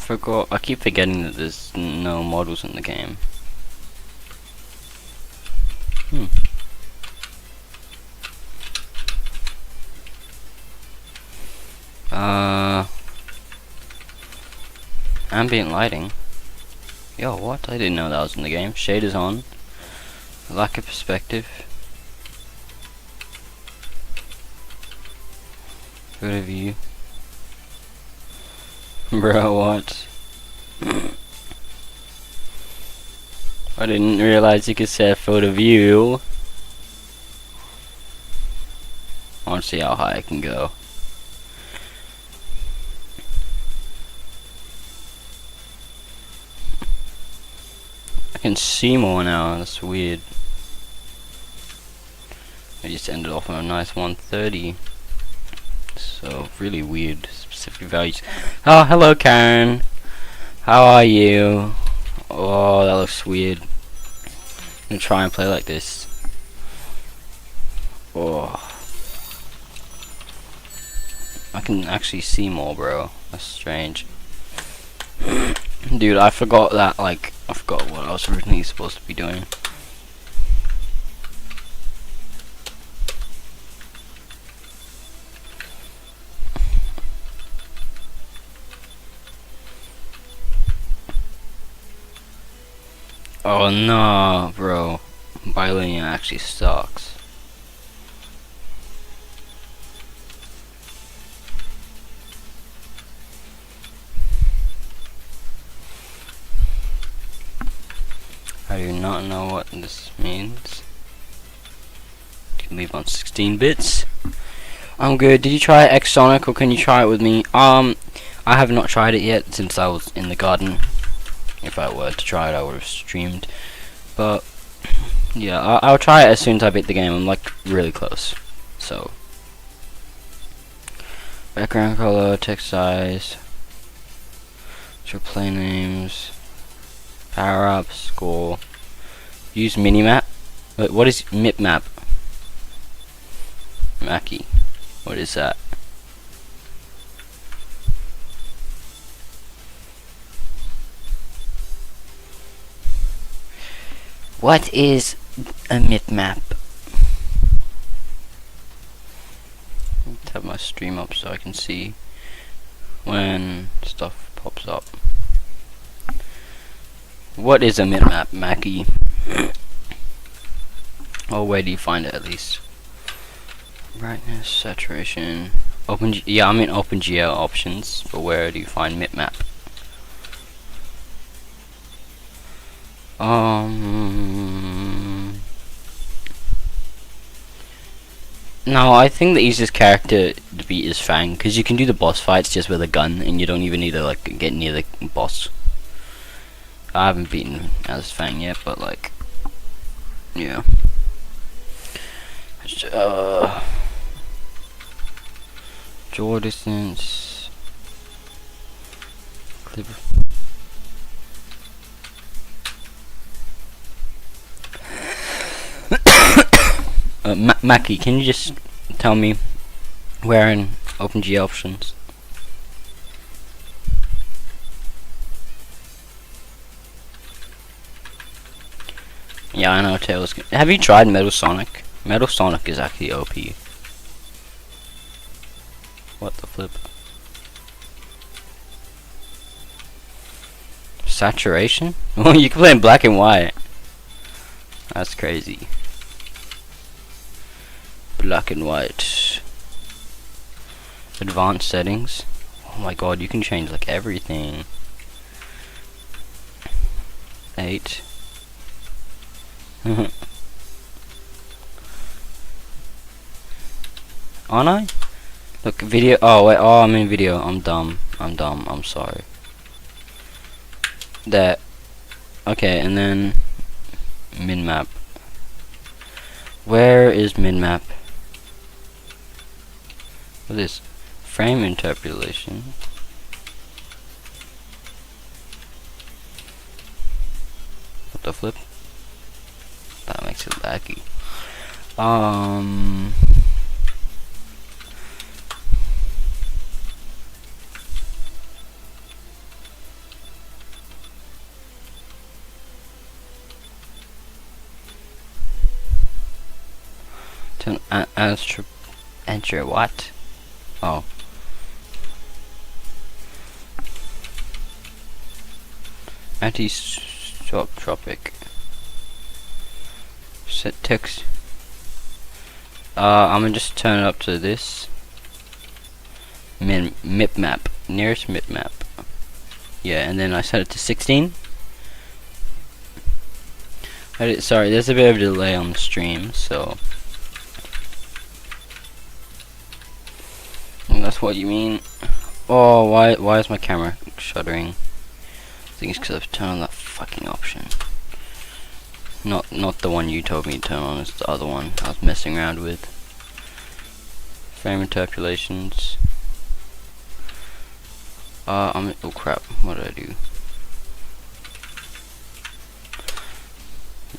forgot. I keep forgetting that there's no models in the game. Ambient lighting. Yo, what? I didn't know that was in the game. Shaders on. Lack of perspective. Field of view. Bro, what? I didn't realize you could set field of view. I want to see how high I can go. I can see more now, that's weird. I just ended off on a nice 130. So, really weird specific values. Oh, hello Karen. How are you? Oh, that looks weird. I'm gonna try and play like this. Oh. I can actually see more, bro. That's strange. Dude, I forgot that, like, I forgot what I was originally supposed to be doing. Oh no, bro. Bilinear actually sucks. I do not know what this means. Can leave on 16 bits. I'm good. Did you try X Sonic or can you try it with me? I have not tried it yet since I was in the garden. If I were to try it, I would have streamed. But yeah, I'll try it as soon as I beat the game. I'm like really close. So background color, text size, your play names, power up, score. Use minimap. Wait, what is mipmap? Mackie, what is that? What is a mipmap? Let's have my stream up so I can see when stuff pops up. What is a mipmap, Mackie? Or where do you find it at least? Brightness, saturation, yeah, I'm in OpenGL options, but where do you find mipmap? No, I think the easiest character to beat is Fang, because you can do the boss fights just with a gun, and you don't even need to like get near the boss. I haven't beaten as Fang yet, but like, yeah. Draw distance. Clip. Mackie, can you just tell me where in OpenGL options? Yeah, I know Tails. Have you tried Metal Sonic? Metal Sonic is actually OP. What the flip? Saturation? Oh, you can play in black and white. That's crazy. Black and white. Advanced settings. Oh my god, you can change like everything. 8. Aren't I? Look, video. Oh wait. Oh, I'm in video. I'm dumb. I'm sorry. That. Okay, and then min map. Where is min map? What is this? Frame interpolation. What the flip? That makes it laggy. Turn enter what? Oh. Anti-tropic. Set text. I'm gonna just turn it up to this. Mip map. Nearest mip map. Yeah, and then I set it to 16. Sorry, there's a bit of a delay on the stream, so that's what you mean. Oh, why is my camera shuddering? I think it's because I've turned on that fucking option. Not the one you told me to turn on, it's the other one I was messing around with. Frame interpolations. Oh crap, what did I do?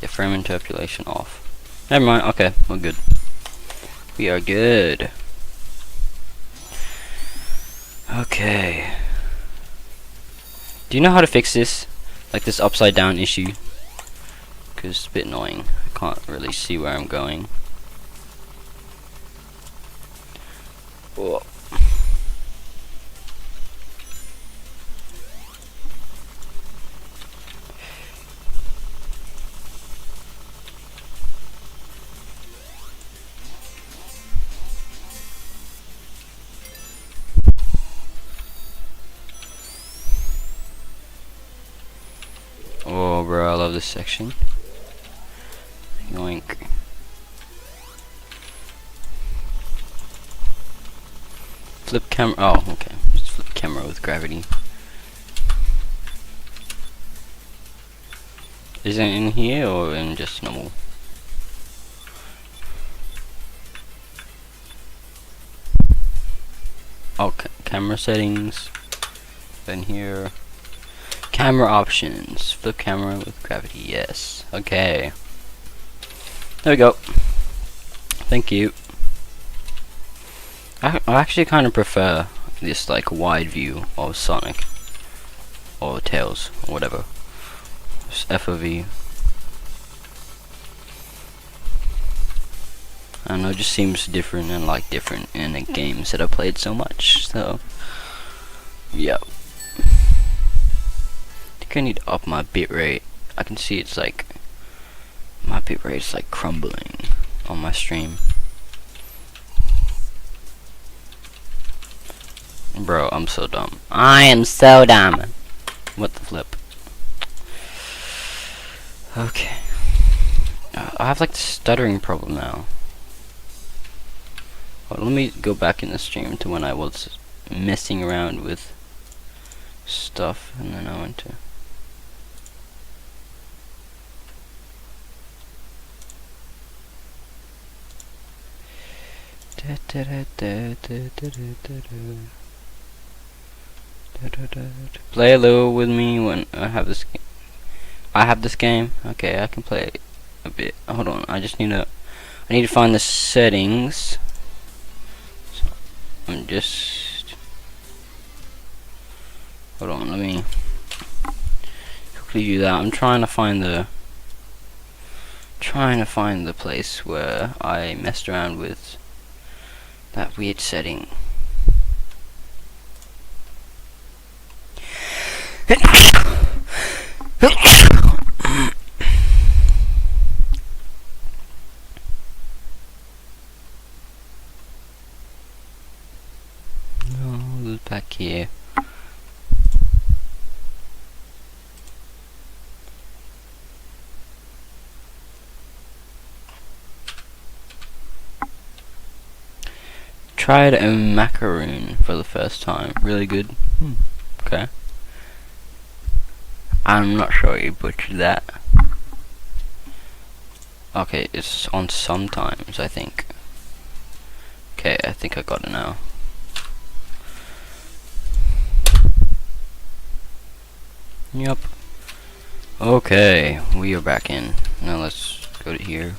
Yeah, frame interpolation off. Never mind, okay, we're good. We are good. Okay. Do you know how to fix this? Like this upside down issue? Because it's a bit annoying. I can't really see where I'm going. Whoa. Oh, bro, I love this section. Yoink. Flip camera. Oh, okay. Just flip camera with gravity. Is it in here or in just normal? Oh, camera settings. Then here. Camera options. Flip camera with gravity. Yes. Okay. There we go. Thank you. I actually kind of prefer this like wide view of Sonic or Tails or whatever. Just FOV. I don't know, it just seems different and like different in the games that I played so much. So, yeah. I think I need to up my bitrate. I can see it's like my bitrate is like crumbling on my stream. Bro, I'm so dumb. I am so dumb. What the flip? Okay. I have like the stuttering problem now. Well, let me go back in the stream to when I was messing around with stuff, and then I went to. Play a little with me when I have this game. I have this game. Okay, I can play it a bit. Hold on, I need to find the settings. So I'm just hold on. Let me quickly do that. I'm trying to find the place where I messed around with that weird setting. No, back here. Tried a macaroon for the first time. Really good. Okay. I'm not sure you butchered that. Okay, it's on sometimes, I think. Okay, I think I got it now. Yup. Okay, we are back in. Now let's go to here.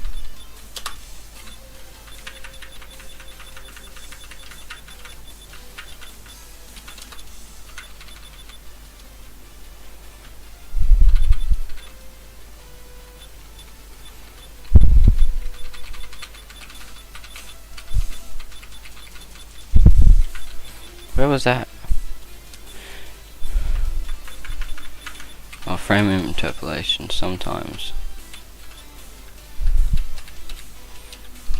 Where was that? Oh, frame interpolation sometimes.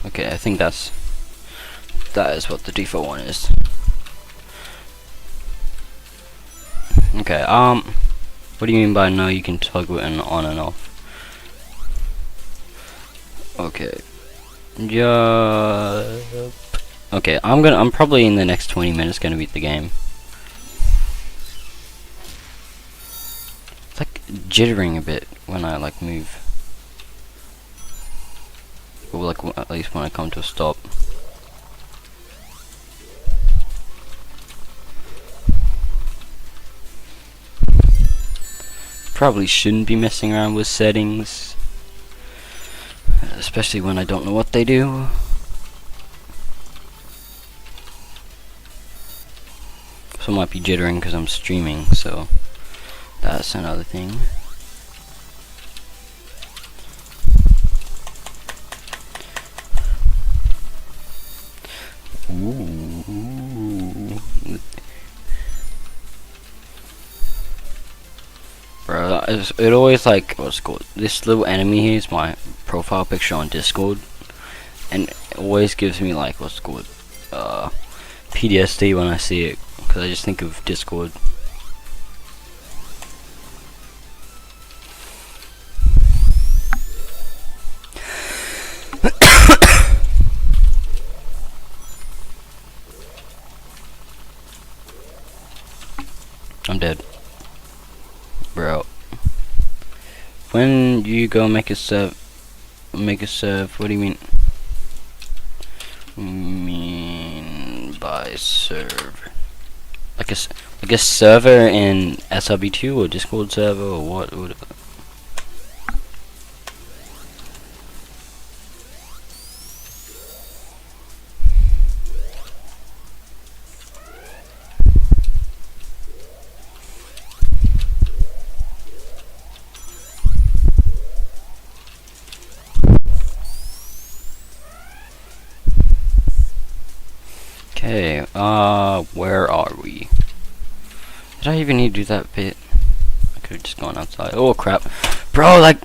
Okay, I think that is what the default one is. Okay, what do you mean by no? You can toggle it on and off. Okay. Yup. Okay, I'm probably in the next 20 minutes gonna beat the game. It's like jittering a bit when I like move. Or like at least when I come to a stop. Probably shouldn't be messing around with settings, especially when I don't know what they do. So I might be jittering because I'm streaming, so that's another thing. Ooh. Bro, it always like, what's it called? This little enemy here is my profile picture on Discord, and it always gives me like, what's it called? PTSD when I see it, because I just think of Discord. I'm dead. Bro. When you go make a serve, what do you mean? Mean by serve? Like a server in SRB2 or Discord server or what? Okay, where are we? Did I even need to do that bit? I could have just gone outside. Oh crap. Bro, like,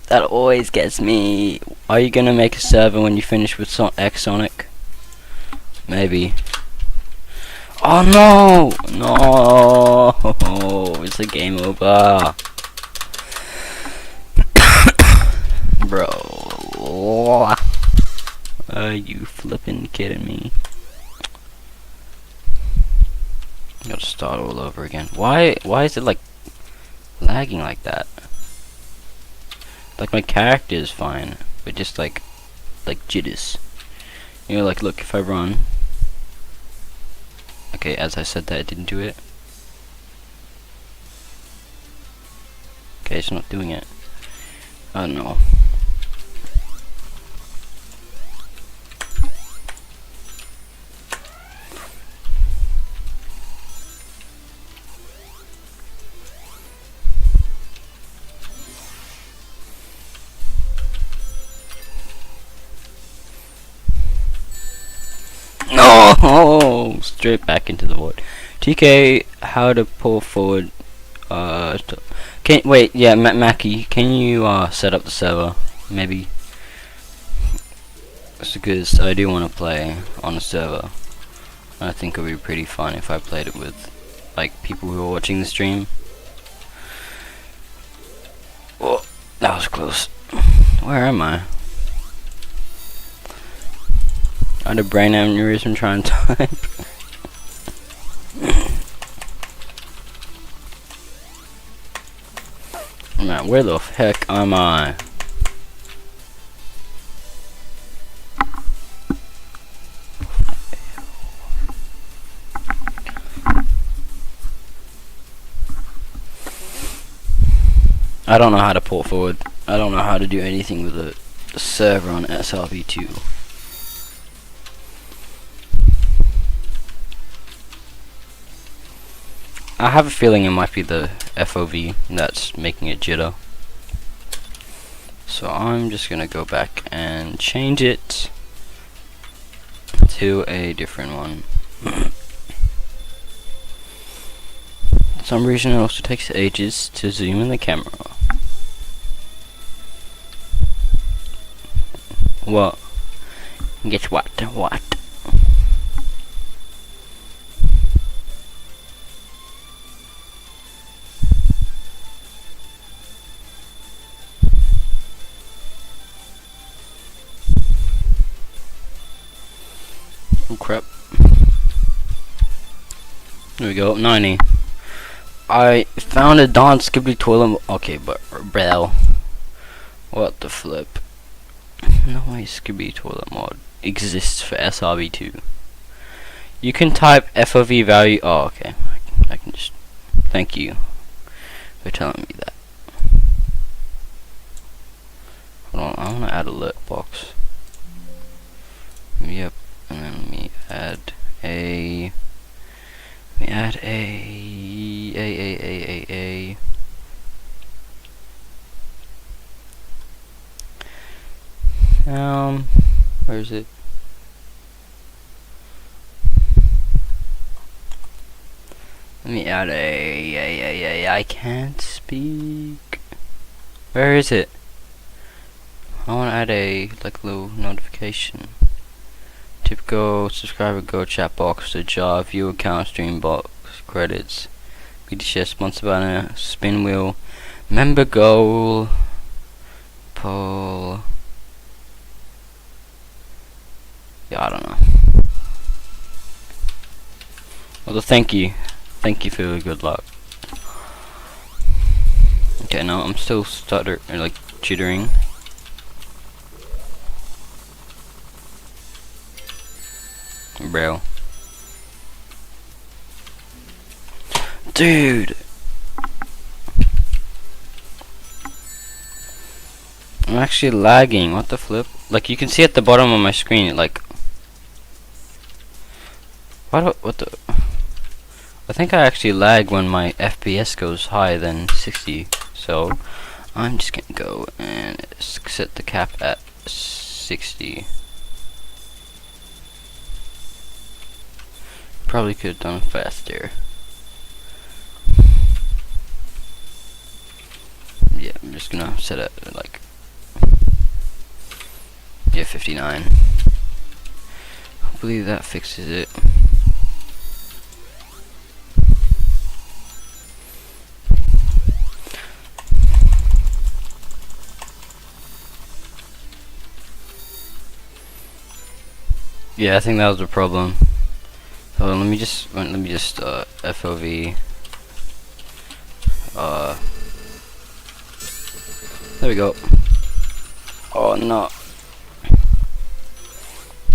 that always gets me. Are you gonna make a server when you finish with X Sonic? Maybe. Oh no! No! It's a game over. Bro. Are you flipping kidding me? Gotta start all over again. Why is it like lagging like that? Like my character is fine, but just like jitters. You know, like look, if I run. Okay, as I said that, it didn't do it. Okay, it's not doing it. I don't know. No, straight back into the void. TK, how to pull forward? Can wait? Yeah, Mackie, can you set up the server? Maybe. It's because I do want to play on a server. I think it would be pretty fun if I played it with like people who are watching the stream. Oh, that was close. Where am I? I had a brain aneurysm trying to type. Man, where the heck am I? I don't know how to port forward. I don't know how to do anything with a server on SRB2. I have a feeling it might be the FOV that's making it jitter. So I'm just gonna go back and change it to a different one. some reason it also takes ages to zoom in the camera. What? Guess what? What? Oh crap. There we go, 90. I found a Don Skibbly toilet. Okay, but bro, what the flip? No way Skibbly toilet mod exists for SRB2. You can type FOV value. Oh, okay. I can just. Thank you for telling me that. Hold on, I want to add a lit box. Yep, and then let me add a. Let me add a. Where is it? Let me add a. I can't speak. Where is it? I want to add a like little notification. Tip go, subscriber go, chat box, the job, view account, stream box, credits, BTS, sponsor banner, spin wheel, member goal, poll. Yeah, I don't know. Well, thank you for the good luck. Okay, now I'm still like jittering. Bro. Dude! I'm actually lagging, what the flip? Like, you can see at the bottom of my screen, like... What the... I think I actually lag when my FPS goes higher than 60, so... I'm just gonna go and set the cap at 60. Probably could have done it faster. Yeah, I'm just gonna set it at like 59. Hopefully that fixes it. Yeah, I think that was the problem. Hold on, let me just FOV. There we go. Oh no.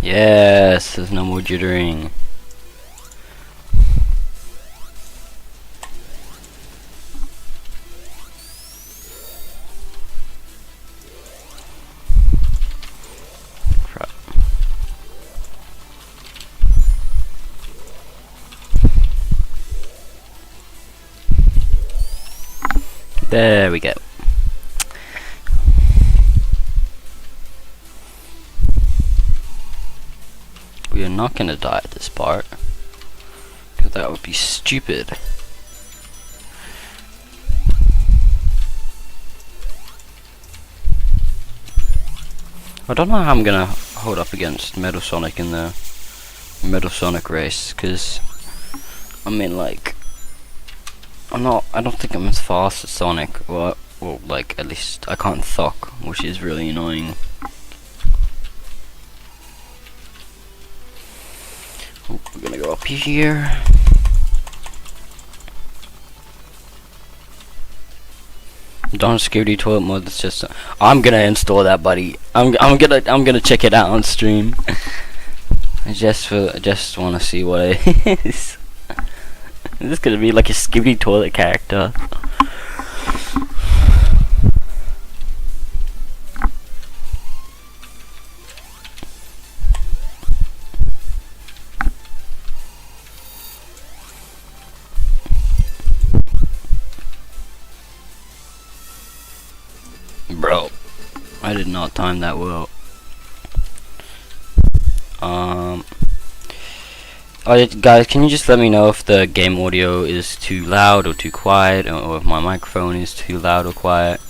Yes, there's no more jittering. Crap. There we go. We are not gonna die at this part, because that would be stupid. I don't know how I'm gonna hold up against Metal Sonic in the Metal Sonic race, because I mean, like, I don't think I'm as fast as Sonic. Well, like, at least I can't thuck, which is really annoying. Oh, we're gonna go up here. Don't security toilet mode. That's just. I'm gonna install that, buddy. I'm gonna check it out on stream. I just want to see what it is. Is this gonna be like a skibidi toilet character? Bro, I did not time that well. Oh, guys, can you just let me know if the game audio is too loud or too quiet, or if my microphone is too loud or quiet?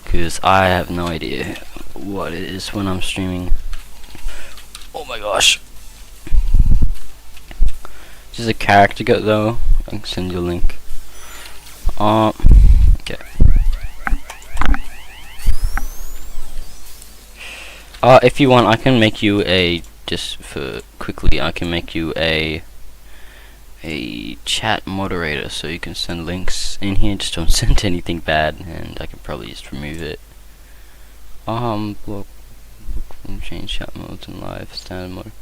Because I have no idea what it is when I'm streaming. Oh my gosh. This is a character go though. I can send you a link. Okay. If you want, I can make you a, just for quickly, I can make you a chat moderator, so you can send links in here. Just don't send anything bad, and I can probably just remove it. Block change chat modes and live standard mode.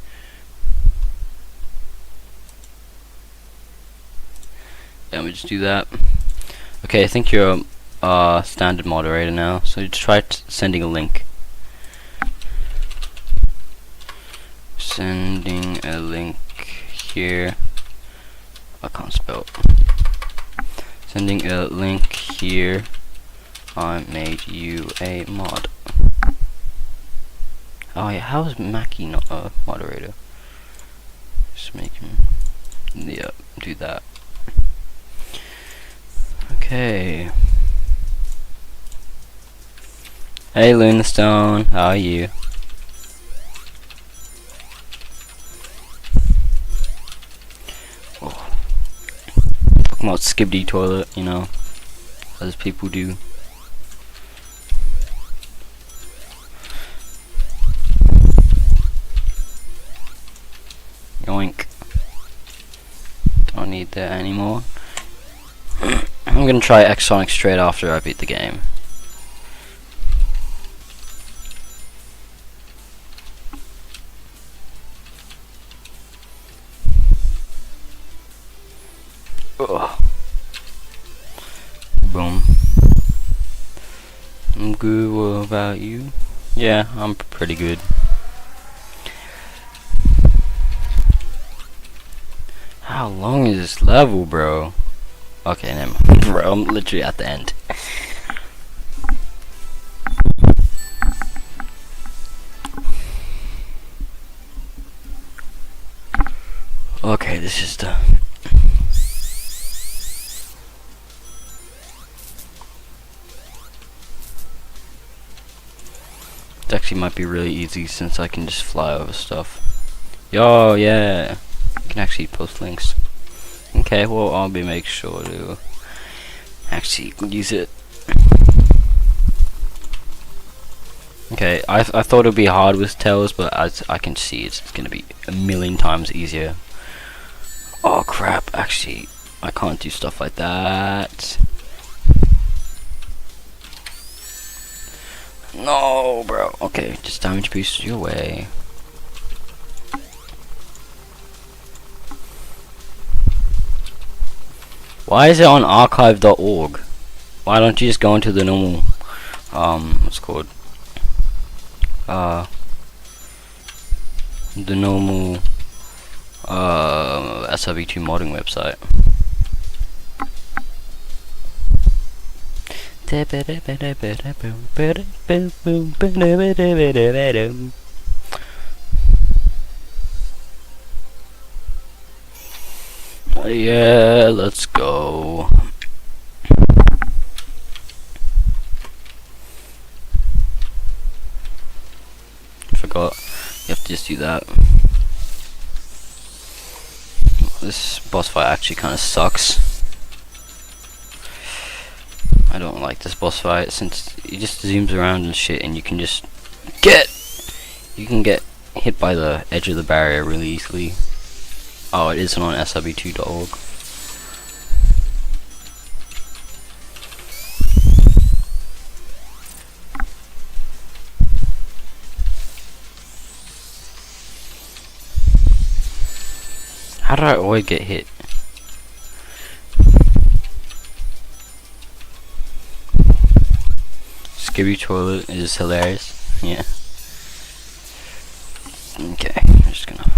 Yeah, let me just do that. Okay, I think you're a standard moderator now, so just try sending a link. Sending a link here. I can't spell. Sending a link here. I made you a mod. Oh yeah, how is Mackie not a moderator? Just make him. Yep, do that. Okay. Hey Lunestone, how are you? Oh. Talking about Skibidi toilet, you know, as people do. Yoink. Don't need that anymore. I'm gonna try X-Sonic straight after I beat the game. Ugh. Boom. I'm good. What about you? Yeah, I'm pretty good. How long is this level, bro? Okay, never mind. Bro, I'm literally at the end. Okay, this is done. It actually might be really easy since I can just fly over stuff. Yo, yeah. You can actually post links. Okay, well, I'll make sure to actually use it. Okay, I thought it would be hard with Tails, but as I can see, it's gonna be a million times easier. Oh crap, actually, I can't do stuff like that. No, bro. Okay, just damage boost your way. Why is it on archive.org? Why don't you just go into the normal, what's it called? The normal, SRB2 modding website. Yeah, let's go. Forgot. You have to just do that. This boss fight actually kind of sucks. I don't like this boss fight since he just zooms around and shit, and you can just get hit by the edge of the barrier really easily. Oh, it isn't on SRB2.org. How do I always get hit? Skibidi toilet is hilarious. Yeah. Okay, I'm just gonna.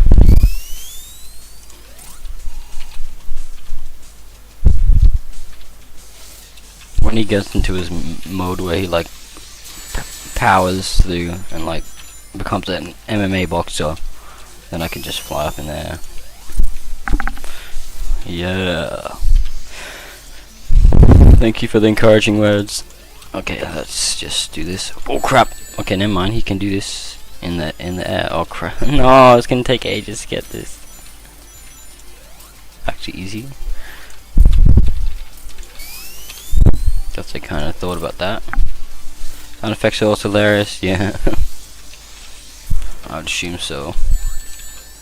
When he gets into his mode where he like powers through and like becomes an MMA boxer, then I can just fly up in there. Yeah. Thank you for the encouraging words. Okay, let's just do this. Oh crap. Okay, never mind. He can do this in the air. Oh crap. No, it's gonna take ages to get this. Actually easy. Guess I kind of thought about that. Sound effects are also hilarious. Yeah. I'd assume so.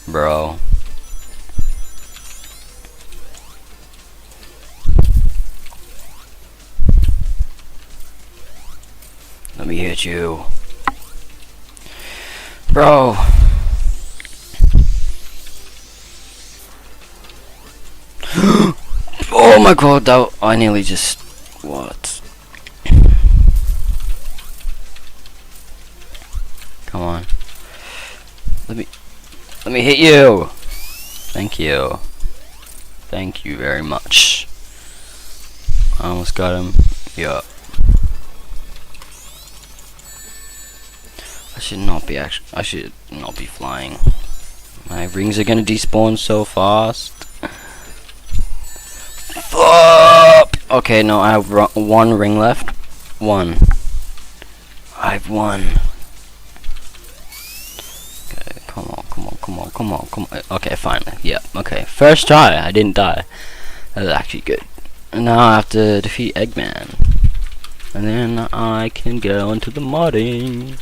Bro. Let me hit you. Bro. Oh my god, that I nearly just what? Come on. Let me hit you. Thank you. Thank you very much. I almost got him. Yeah. I should not be flying. My rings are gonna despawn so fast. Okay, no, I have one ring left. One. I've won. Okay, come on. Okay, finally. Yeah, okay. First try, I didn't die. That was actually good. And now I have to defeat Eggman. And then I can go into the modding.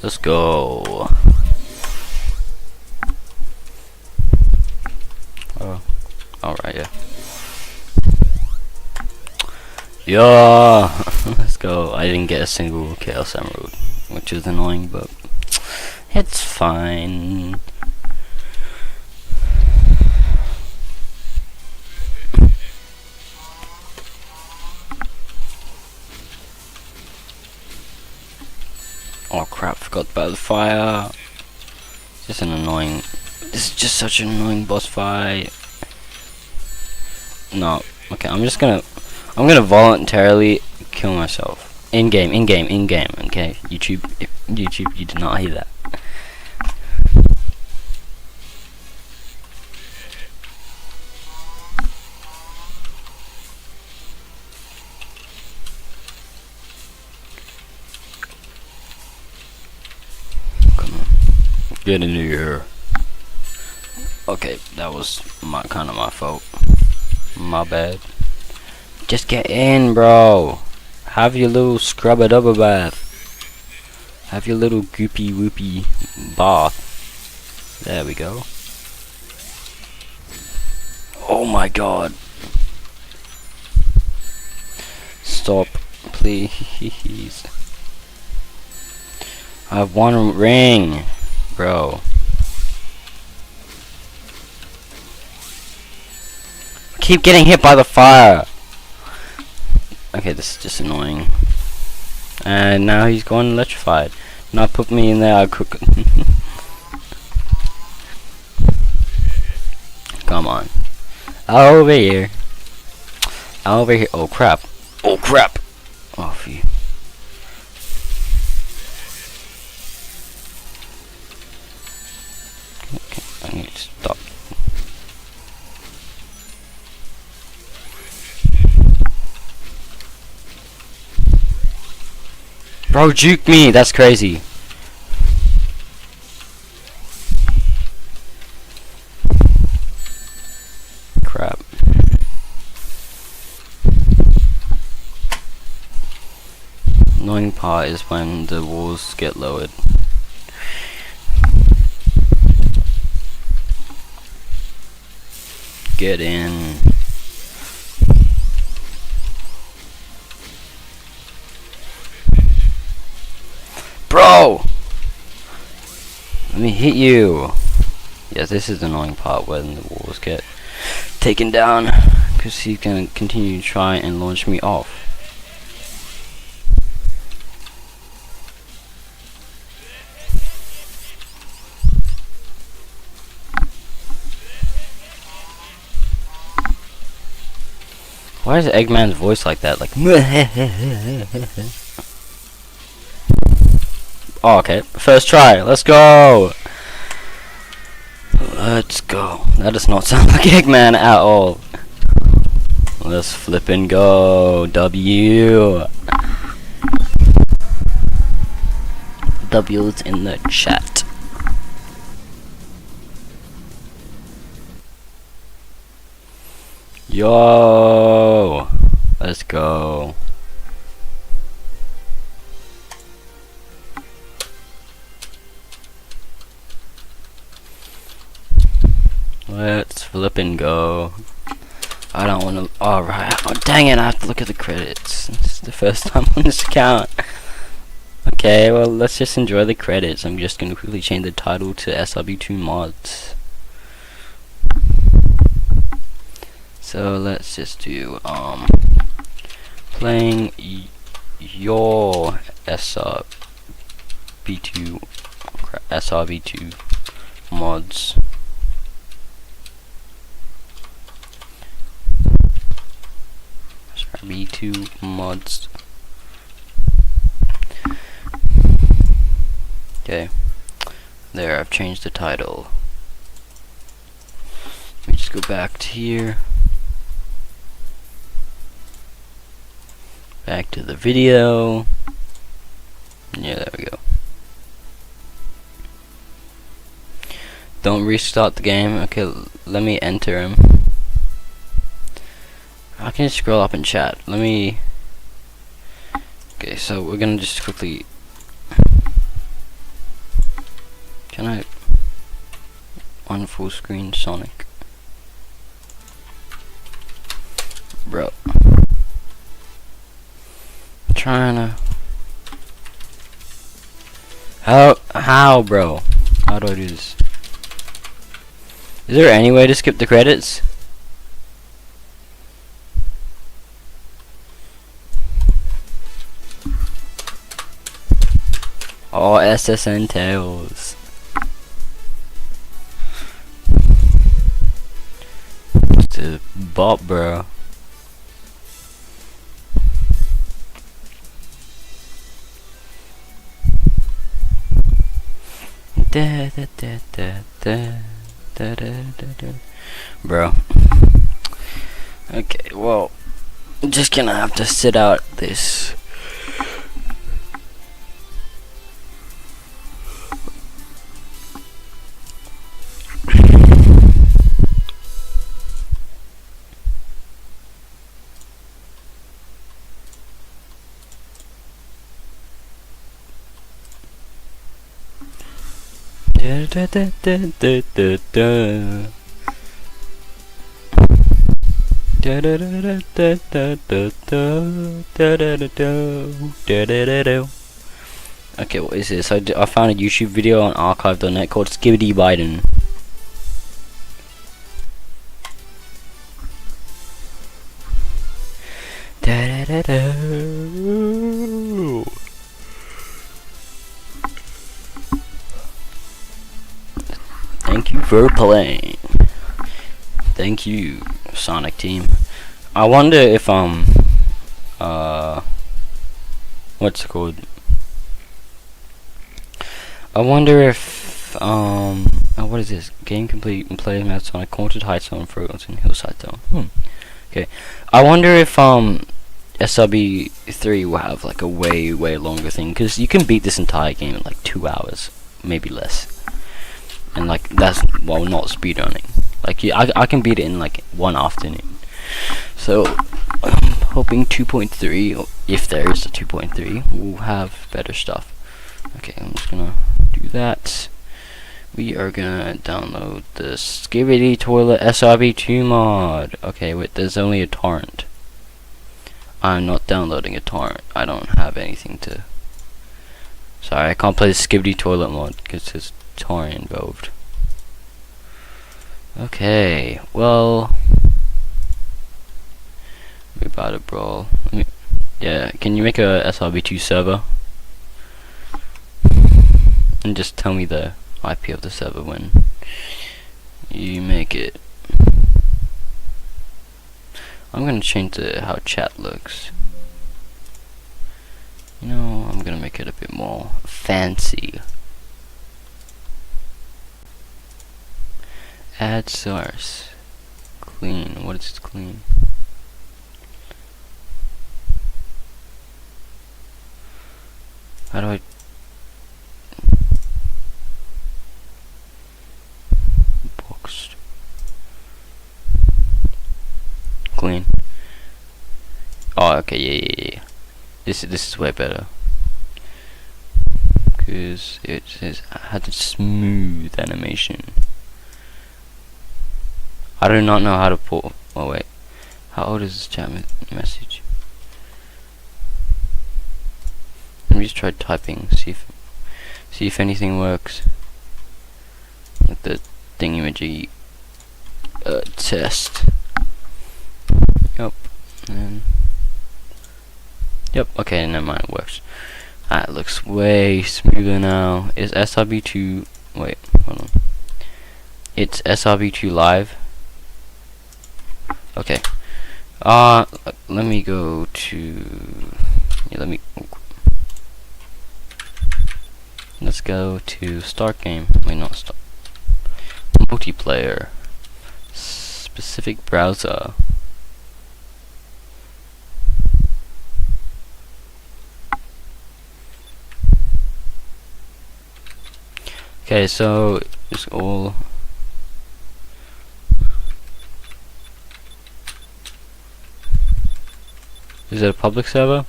Let's go. Oh, alright, yeah. Yeah, let's go. I didn't get a single Chaos Emerald, which is annoying, but it's fine. Oh crap, forgot about the fire. Just an annoying. This is just such an annoying boss fight. No, okay, I'm gonna voluntarily kill myself. In game, okay? YouTube, you did not hear that. Get into here. Okay, that was kind of my fault. My bad. Just get in, bro. Have your little scrub-a-dubba bath. Have your little goopy whoopy bath. There we go. Oh my god. Stop, please. I have one ring. Bro. Keep getting hit by the fire. Okay, this is just annoying. And now he's gone electrified. Not put me in there, I cook. Come on. Over here. Over here. Oh crap. Oh crap. Oh phew. I need to stop. Bro, juke me, that's crazy. Crap. Annoying part is when the walls get lowered. Get in. Bro! Let me hit you. Yeah, this is the annoying part when the walls get taken down, because he's gonna continue to try and launch me off. Why is Eggman's voice like that? Like, Oh, okay. First try. Let's go. Let's go. That does not sound like Eggman at all. Let's flip and go. W. W's in the chat. Yo. Let's go. Let's flip and go. I don't want to. Alright. Oh, dang it. I have to look at the credits. This is the first time on this account. Okay, well, let's just enjoy the credits. I'm just going to quickly change the title to SRB2 mods. So let's just do, playing your SRB2 mods. SRB2 mods. Okay, there, I've changed the title. Let me just go back to here. Back to the video. Yeah, there we go. Don't restart the game. Okay, let me enter him. I can just scroll up and chat. Let me. Okay, so we're gonna just quickly. Can I on full screen Sonic? Bro. I'm trying to. How, bro? How do I do this? Is there any way to skip the credits? Oh, SSN Tails. It's a bot, bro. Da, da, da, da, da, da, da, da, da. Bro. Okay, well, I'm just gonna have to sit out this. Da, da, da, da, da, da. Da, da, da, da, da, da, da, da, da, da, da, da, da. Okay, what is this? I found a YouTube video on archive.net called Skibbity Biden. Da, da, da, da. Thank you for playing. Thank you, Sonic Team. I wonder if what's it called? I wonder if what is this? Game complete and play Mad Sonic Haunted Heights Zone, Frozen Hillside Zone. Okay. I wonder if SRB3 will have like a way longer thing, because you can beat this entire game in like 2 hours, maybe less. And like that's, well, not speedrunning. Like I can beat it in like one afternoon. So I'm hoping 2.3, if there is a 2.3, will have better stuff. Okay, I'm just gonna do that. We are gonna download the Skibbity Toilet SRB2 mod. Okay, wait, there's only a torrent. I'm not downloading a torrent. I don't have anything to. Sorry, I can't play the Skibbity Toilet mod because there's torrent involved. Okay, well, we about to brawl. Yeah, can you make a SRB2 server and just tell me the IP of the server when you make it? I'm gonna change how chat looks. You know, I'm gonna make it a bit more fancy. Add source. Clean. What is clean? How do I... Boxed. Clean. Oh, okay, yeah. This is way better. Because it says I had a smooth animation. I do not know how to put... Oh wait. How old is this chat message? Let me just try typing, see if anything works. Like the thingy-majig test. Yup. And yep, okay, never mind, it works. That looks way smoother now. Is SRB2... Wait, hold on. It's SRB2 live. Okay. Let me go to... Yeah, let's go to start game. Wait, not start. Multiplayer. Specific browser. Okay, so it's all... Is it a public server?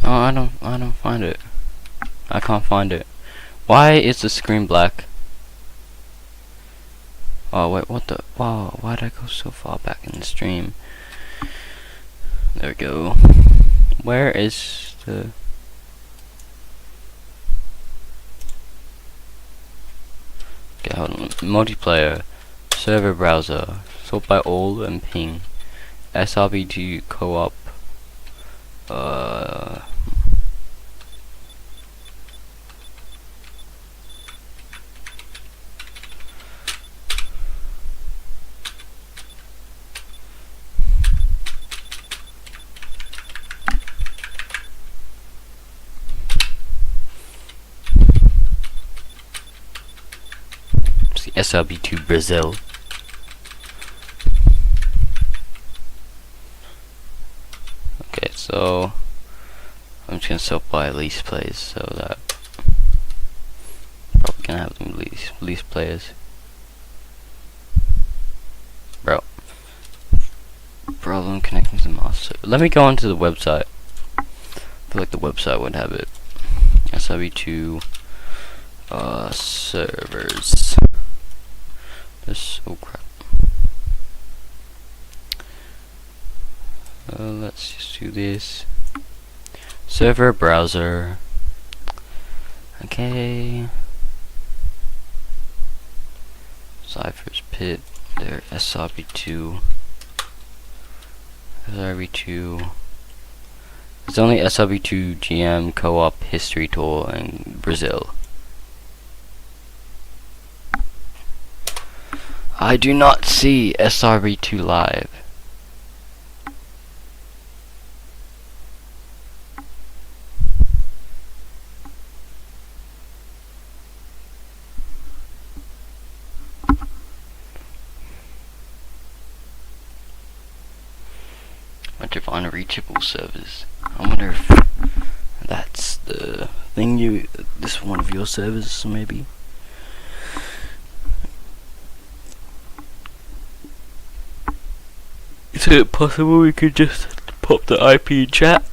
Oh, I don't find it. I can't find it. Why is the screen black? Oh wait, what the? Wow, why did I go so far back in the stream? There we go. Where is the... Okay, hold on. Multiplayer, server browser, sort by all and ping, SRB2 co-op, SRB2 Brazil. Okay, so I'm just gonna sort by least plays, so that probably gonna have them least players. Bro, problem connecting to the master. Let me go onto the website. I feel like the website would have it. SRB2 servers. This, oh crap. Let's just do this. Server browser. Okay. Cypher's Pit. There, SRB2. SRB2. There's only SRB2 GM co-op history tool in Brazil. I do not see SRB2 live. Bunch of unreachable servers. I wonder if that's the thing this one of your servers maybe. Is it possible we could just pop the IP in chat?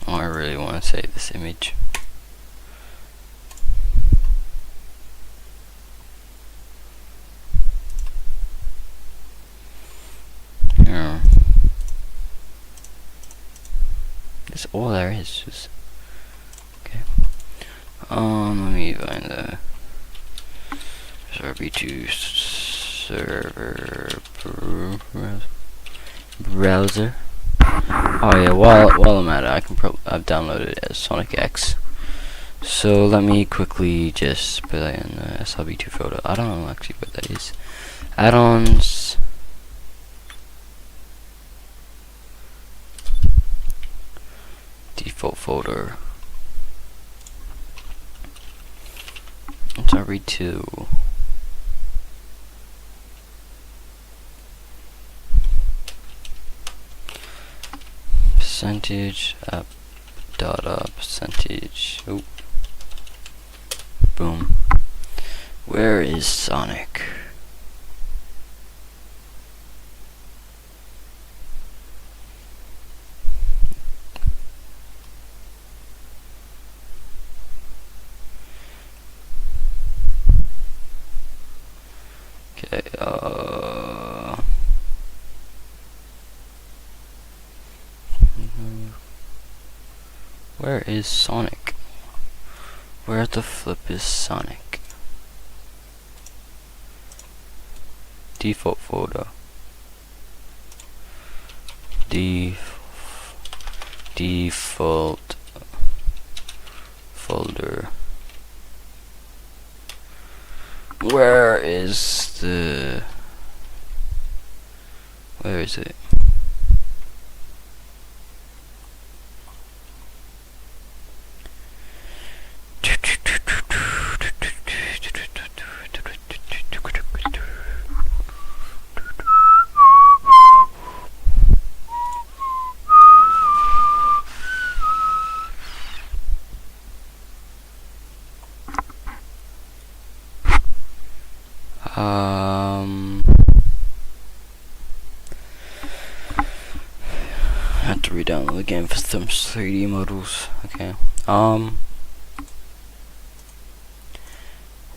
Oh, I really want to save this image. Yeah. That's all there is. Just okay. Let me find the SRB2 server browser. Oh yeah, while I'm at it, I've downloaded it as Sonic X. So let me quickly just put that in the SRB2 folder. I don't know actually what that is. Add-ons. Default folder. SRB2. Percentage app data percentage. Oh. Boom. Where is Sonic? Okay, where is Sonic? Where the flip is Sonic? Default folder. Default folder. Where is it? I had to re-download the game for some 3D models. Okay.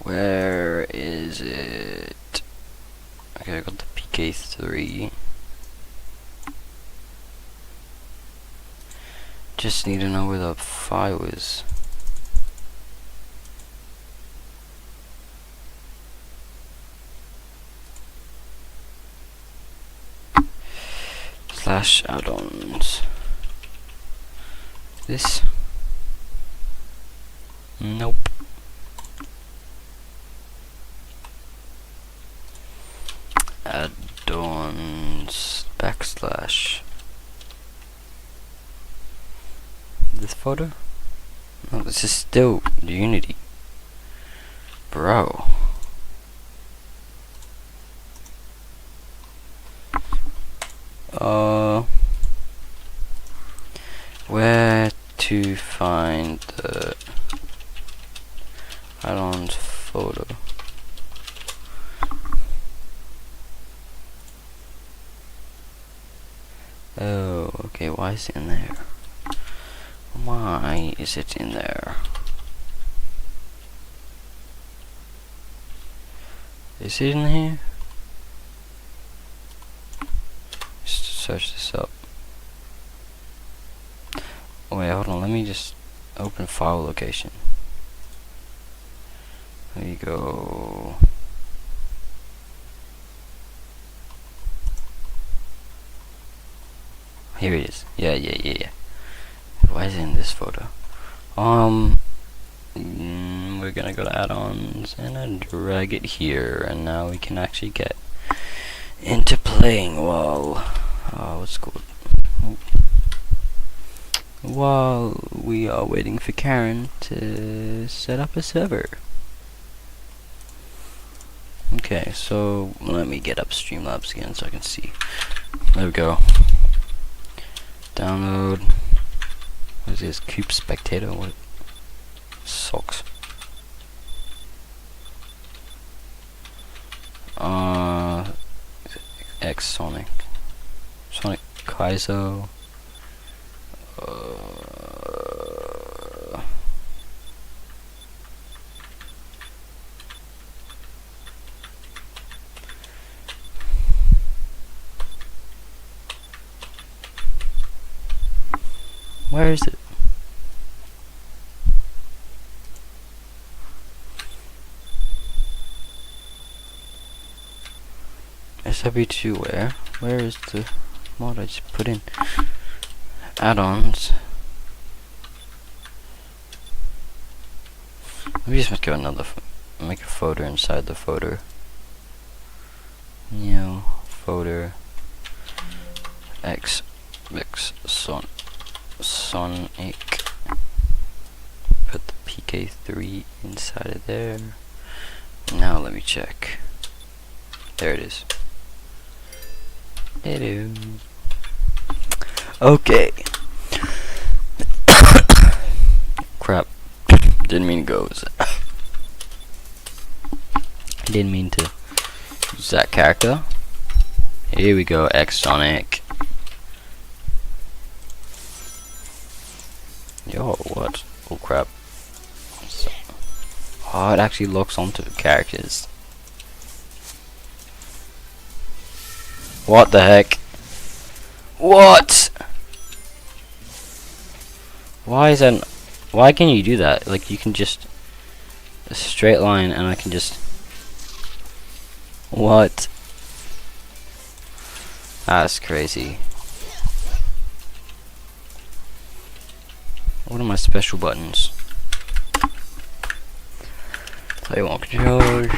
Where is it? Okay, I got the PK3. Just need to know where the file is. Slash add-ons. This? Nope. Add-ons backslash. This folder? No, this is still Unity. Bro. Where to find the add-ons folder? Oh, okay, why is it in there? Why is it in there? Is it in here? Just search this up. Oh wait, hold on, let me just open file location. There you go. Here it is. Yeah. Why is it in this photo? We're gonna go to add-ons and then drag it here, and now we can actually get into playing what's called? While we are waiting for Karen to set up a server. Okay, so let me get up Streamlabs again so I can see. There we go. Download. What is this? Cube Spectator? What? Socks. X Sonic. Sonic Kaizo. Where is it? SRB2 where? Where is the mod I just put in? Add-ons. Maybe just make another make a folder inside the folder. New folder X Sonic. Put the PK3 inside of there. Now let me check. There it is. Okay. Crap. Didn't mean to go. Didn't mean to use that character. Here we go, X Sonic. Yo, what? Oh crap. Oh, it actually locks onto the characters. What the heck? What? Why can you do that? Like, you can just a straight line and I can just what? That's crazy. What are my special buttons? Play one controllers.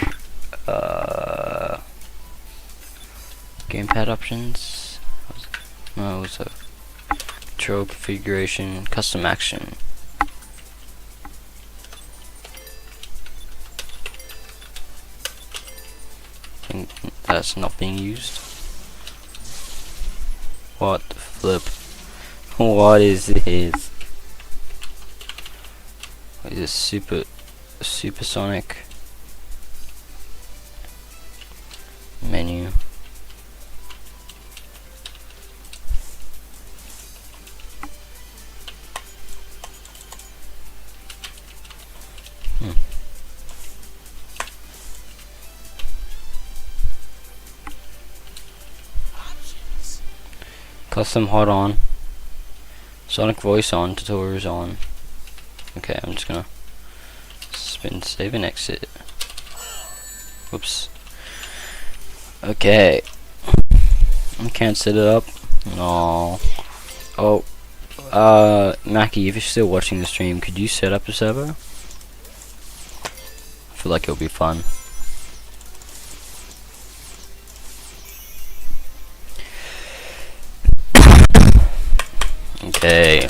Gamepad options. No, it was a control configuration, custom action. That's not being used. What the flip? What is this? What is this? Supersonic menu. Custom HUD on. Sonic voice on. Tutorials on. Okay, I'm just gonna spin, save, and exit. Whoops. Okay. I can't set it up. No. Oh. Mackie, if you're still watching the stream, could you set up a server? I feel like it'll be fun. Okay.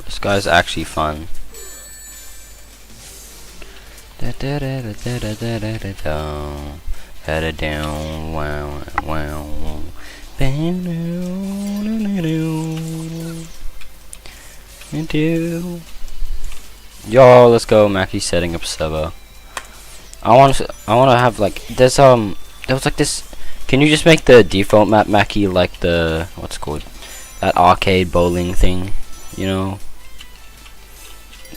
This guy's actually fun. Yo, let's go. Mackie's setting up a server. I want to have like there was like this. Can you just make the default map, Mackie, like the what's it called, that arcade bowling thing? You know.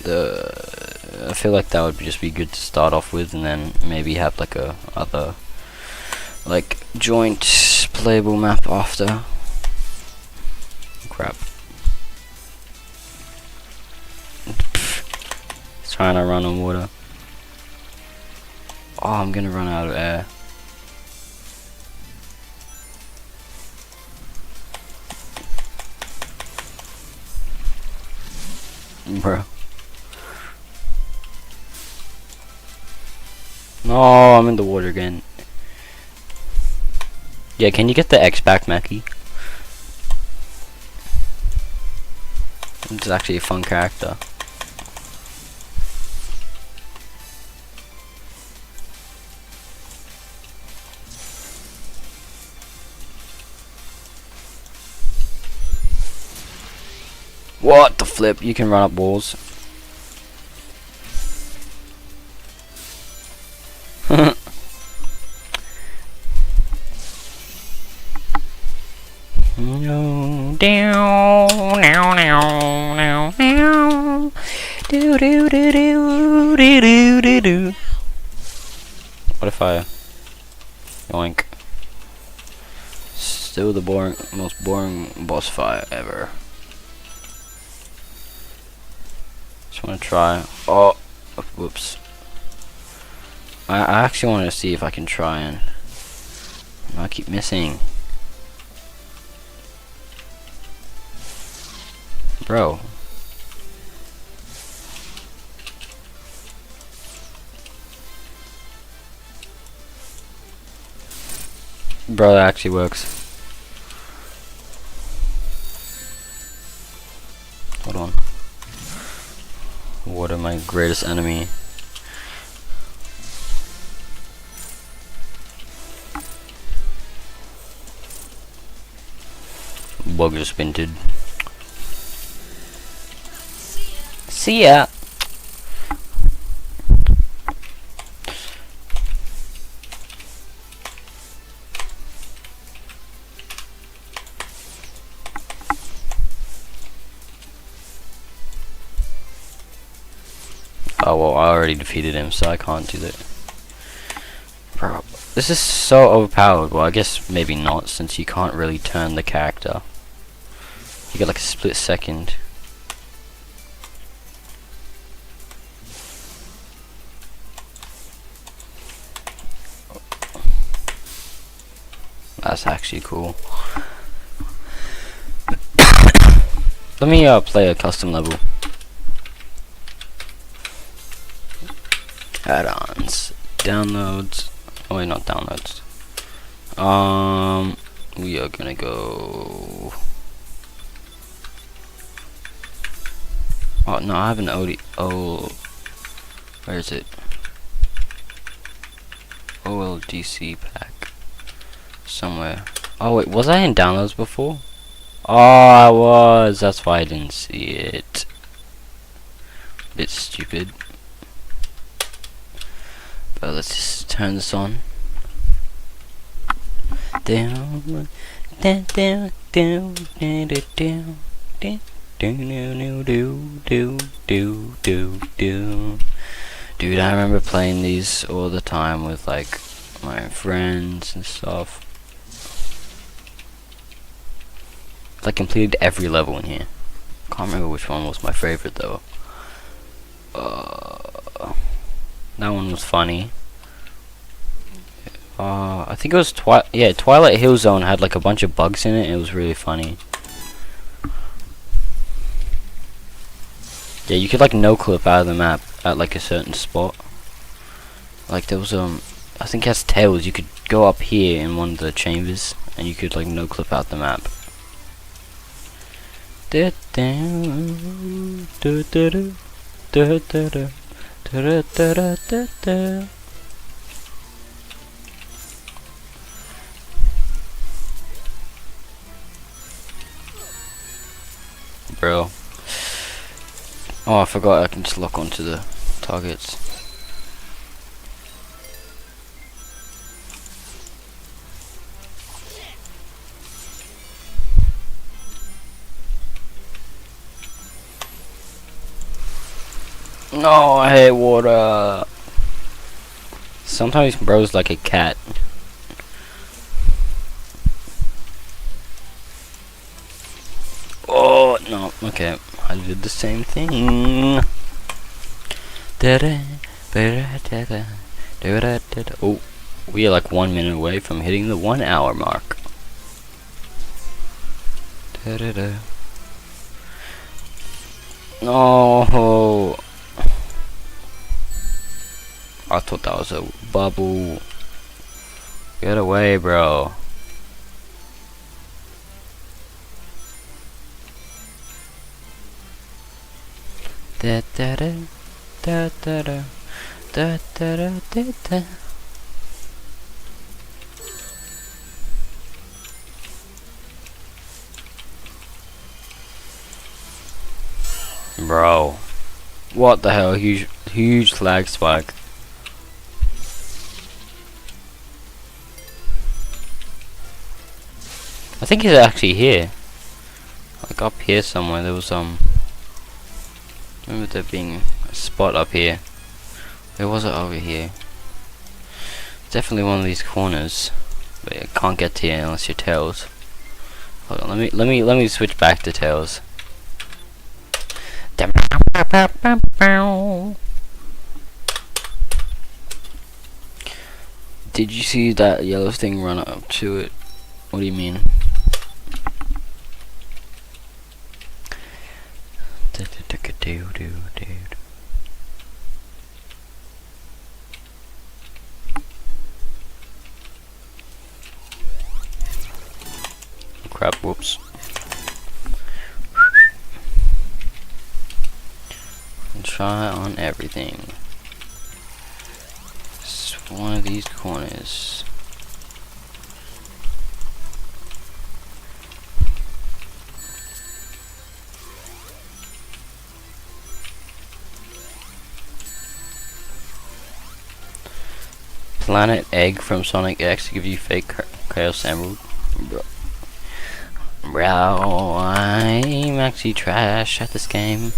I feel like that would just be good to start off with, and then maybe have like a other like joint playable map after. Crap. It's trying to run on water. Oh, I'm gonna run out of air. Bro. No, I'm in the water again. Yeah, can you get the X back, Mackie? It's actually a fun character. What the flip? You can run up walls. No, down, now, now, now, now. Do do do do do do do do. What if I yoink? Still the most boring boss fight ever. Just want to try. Oh, whoops. I actually want to see if I can try and... I keep missing. Bro. Bro, that actually works. Hold on. What are my greatest enemy? Bug just spinted. See ya. Oh well, I already defeated him, so I can't do that. Bro, this is so overpowered. Well, I guess maybe not, since you can't really turn the character. You get like a split second. That's actually cool. Let me play a custom level. Add-ons, downloads. Oh wait, not downloads. We are gonna go. Oh no, I have an Oh, where is it? OLDC pack somewhere. Oh wait, was I in downloads before? Oh, I was. That's why I didn't see it. Bit stupid. But let's just turn this on. Down, down, down, down, down, down, down, do. Dude, I remember playing these all the time with like my friends and stuff. I completed every level in here. Can't remember which one was my favorite though. That one was funny. I think it was Twilight Hill Zone had like a bunch of bugs in it. It was really funny. Yeah, you could like no clip out of the map at like a certain spot. Like there was I think it has tails. You could go up here in one of the chambers and you could like no clip out the map. Bro. Oh, I forgot I can just lock onto the targets. No, I hate water. Sometimes bro's like a cat. Oh, no, okay. I did the same thing. Oh, we are like 1 minute away from hitting the 1 hour mark. No. I thought that was a bubble. Get away, bro. Da da da da da da da da da da. Bro, what the hell? Huge lag spike. I think he's actually here. Like up here somewhere. There was remember there being a spot up here. Where was it? Over here. Definitely one of these corners. But I can't get to here unless you're Tails. Hold on, let me switch back to Tails. Did you see that yellow thing run up to it? What do you mean? Crap, whoops. Try on everything. It's one of these corners. Planet Egg from Sonic X to give you fake Chaos Emerald. Bro, I'm actually trash at this game.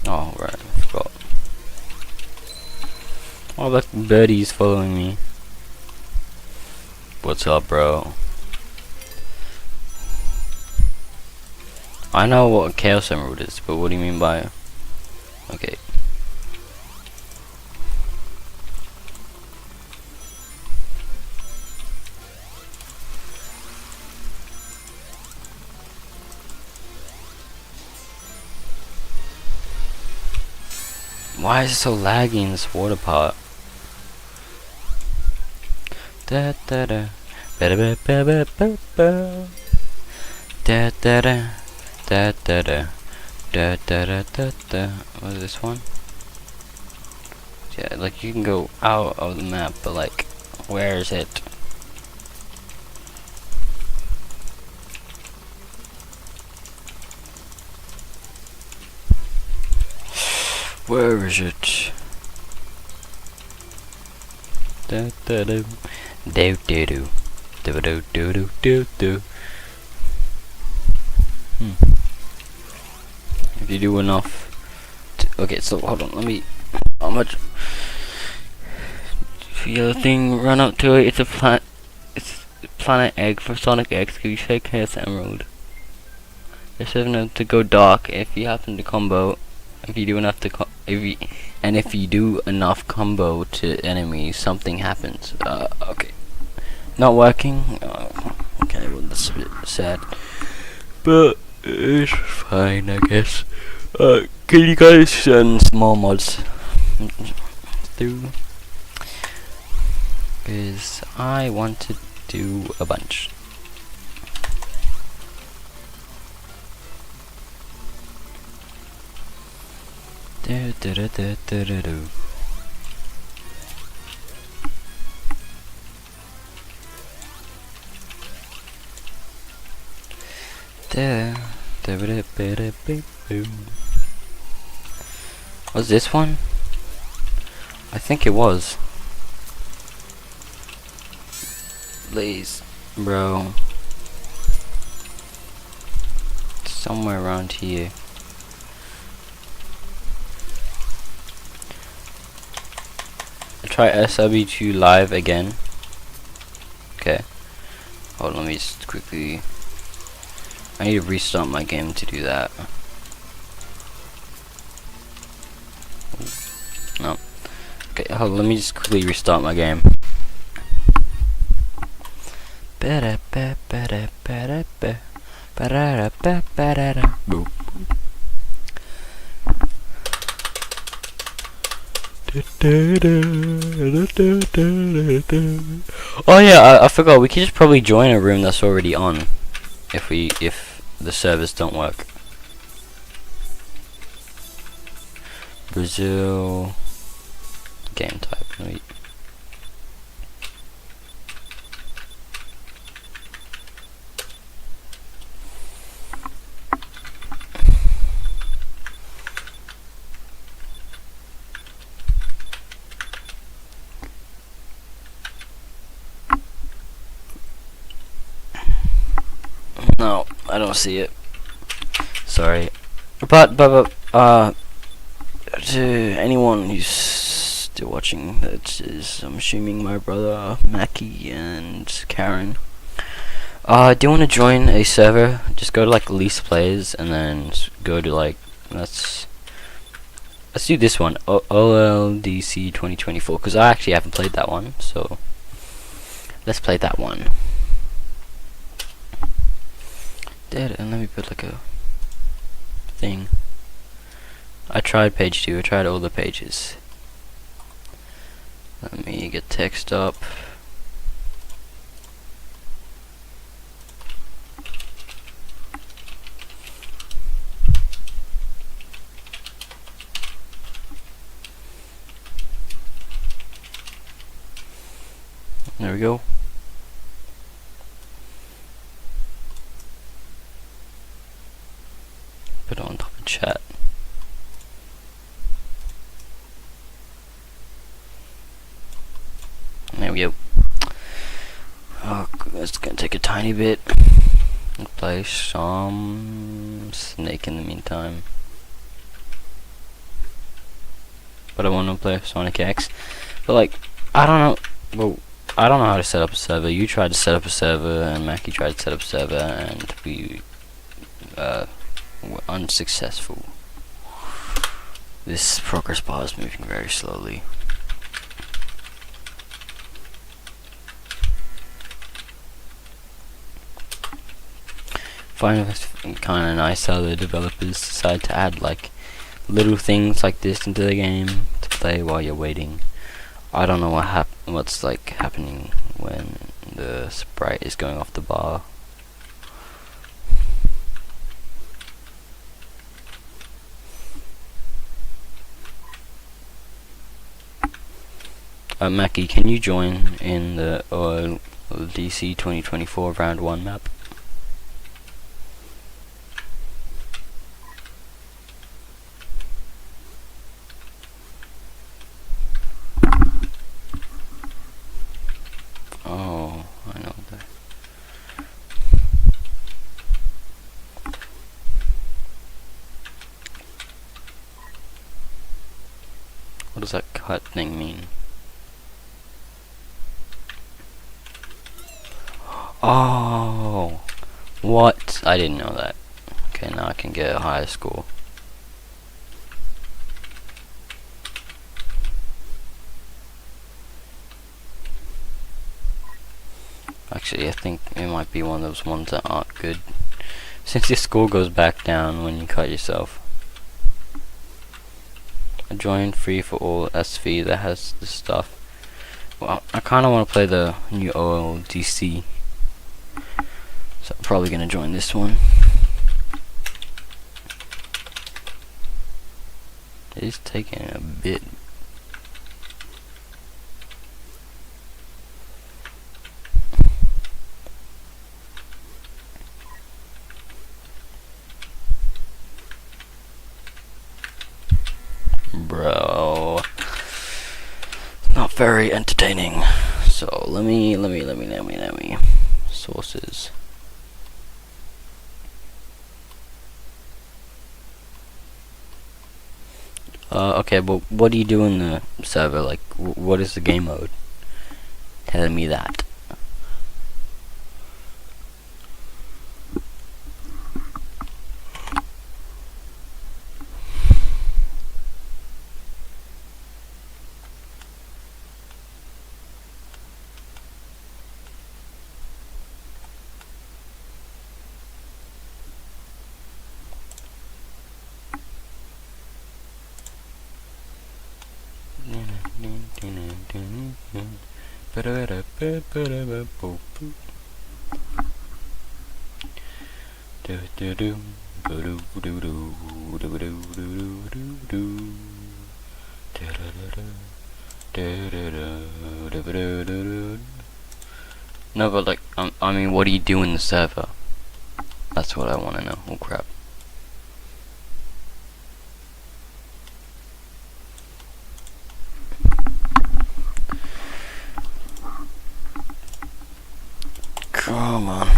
Oh, right, I forgot. Oh, look, Birdie's following me. What's up, bro? I know what a Chaos Emerald is, but what do you mean by... Okay. Why is it so laggy in this water part? Da da da ba da ba ba ba ba ba da da da da da da da da da da. What is this one? Yeah, like you can go out of the map, but like, where is it? Where is it? Da da da do do do do do do do do. If you do enough okay, so hold on, let me... How much... The other thing, run up to it, it's a Planet Egg for Sonic X, give you fake Chaos Emerald. There's enough to go dark if you happen to combo. If you do enough to if you do enough combo to enemies, something happens. Okay. Not working? Okay, well that's a bit sad. But it's fine, I guess. Can you guys send small mods through? Because I want to do a bunch. Do do do do do do do. Was this one? I think it was. Please, bro. Somewhere around here. Try SRB2 live again. Okay. Hold on, let me just quickly... I need to restart my game to do that. No. Okay, hold on, let me just quickly restart my game. Oh yeah, I forgot, we could just probably join a room that's already on if the servers don't work. Brazil game type. No, I don't see it. Sorry. But to anyone who's still watching. That is, I'm assuming, my brother Mackie and Karen. Do you want to join a server? Just go to like least players and then go to like let's do this one, OLDC 2024, because I actually haven't played that one, so let's play that one. And let me put like a thing. I tried page 2, I tried all the pages. Let me get text up. There we go. Put it on top of chat. There we go. Oh, it's gonna take a tiny bit. I'll play some Snake in the meantime. But I want to play Sonic X. But like, I don't know. Well, I don't know how to set up a server. You tried to set up a server, and Mackie tried to set up a server, and we were unsuccessful. This progress bar is moving very slowly. Find it kind of nice how the developers decide to add like little things like this into the game to play while you're waiting. I don't know what's like happening when the sprite is going off the bar. Mackie, can you join in the DC 2024 round 1 map? Oh, I know that. What does that cut thing mean? Oh, what? I didn't know that. Okay, now I can get a higher score. Actually, I think it might be one of those ones that aren't good, since your score goes back down when you cut yourself. I joined free for all SV that has this stuff. Well, I kind of want to play the new OLDC, so I'm probably gonna join this one. It is taking a bit. Bro, not very entertaining. So let me sources. Okay, but what do you do in the server? Like, what is the game mode? Tell me that. No, but like, I mean, what do you do in the server? That's what I want to know. Oh crap. Come on.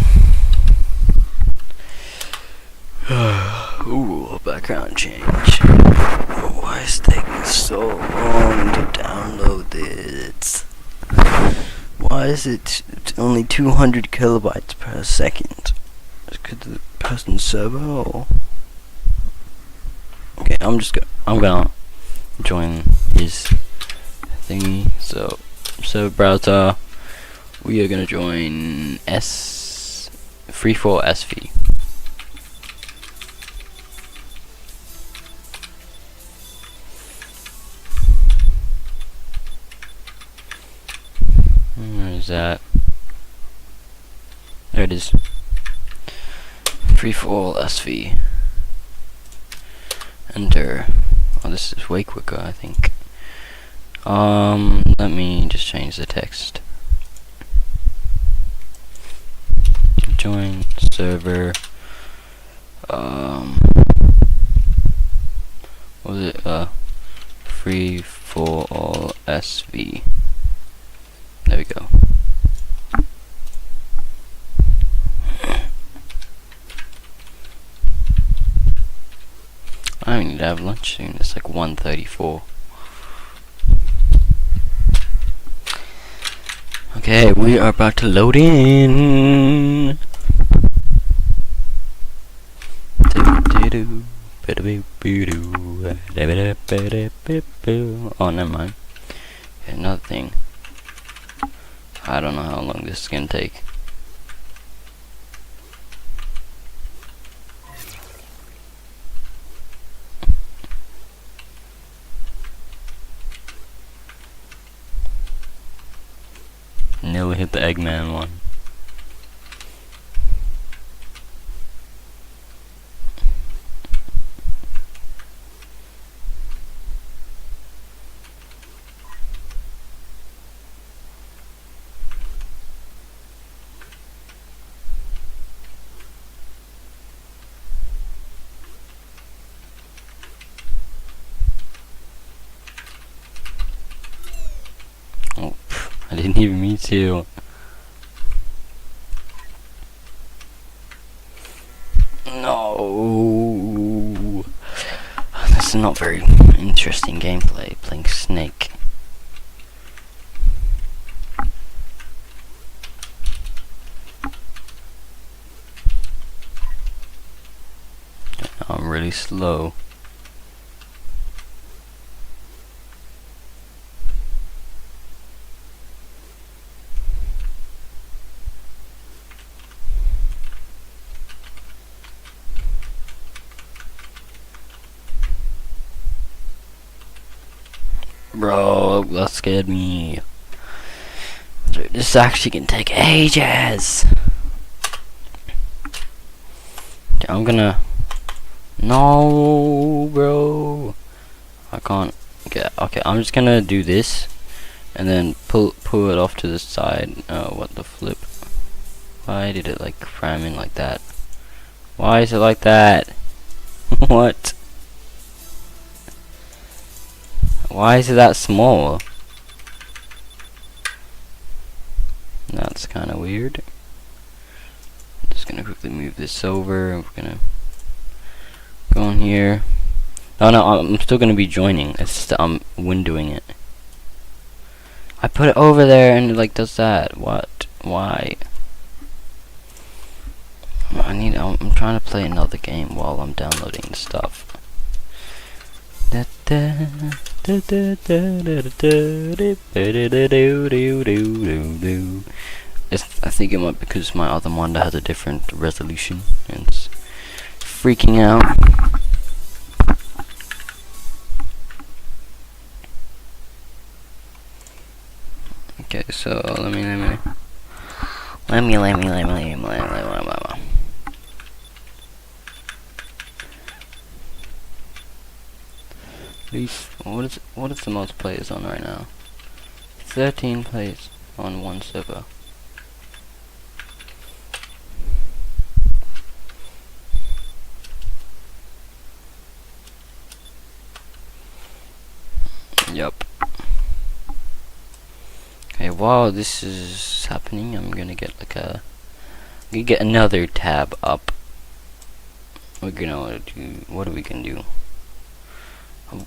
Ooh, background change. Oh, Why is it taking so long to download this? Why is it only 200 kilobytes per second? Could the person's server or? Okay, I'm gonna join his thingy. So browser, we are gonna join free4 SV. Where is that? There it is. Free4 SV. Enter. Oh, this is way quicker, I think. Let me just change the text. Join server. What was it? Free4 SV. There we go. I need to have lunch soon. It's like 1:34. Okay, we are about to load in. Oh, never mind. Okay, another thing. I don't know how long this is gonna take. Nearly hit the Eggman one. Oh, I didn't even mean to. No, this is not very interesting gameplay. Playing Snake. I'm really slow. Bro, that scared me. This actually can take ages. I'm gonna. No, bro. I can't get. Okay, I'm just gonna do this, and then pull it off to the side. What the flip? Why did it like cram in like that? Why is it like that? What? Why is it that small? That's kind of weird. I'm just gonna quickly move this over. We're gonna go in here. Oh no, I'm still gonna be joining. It's just, I'm windowing it. I put it over there and it like does that. What? Why? I'm trying to play another game while I'm downloading the stuff. I think it might be because my other monitor has a different resolution and it's freaking out. Okay, so let me what is the most players on right now? 13 players on one server. Yup. Okay, while this is happening, I'm gonna get like another tab up. We're gonna do, what are we gonna do?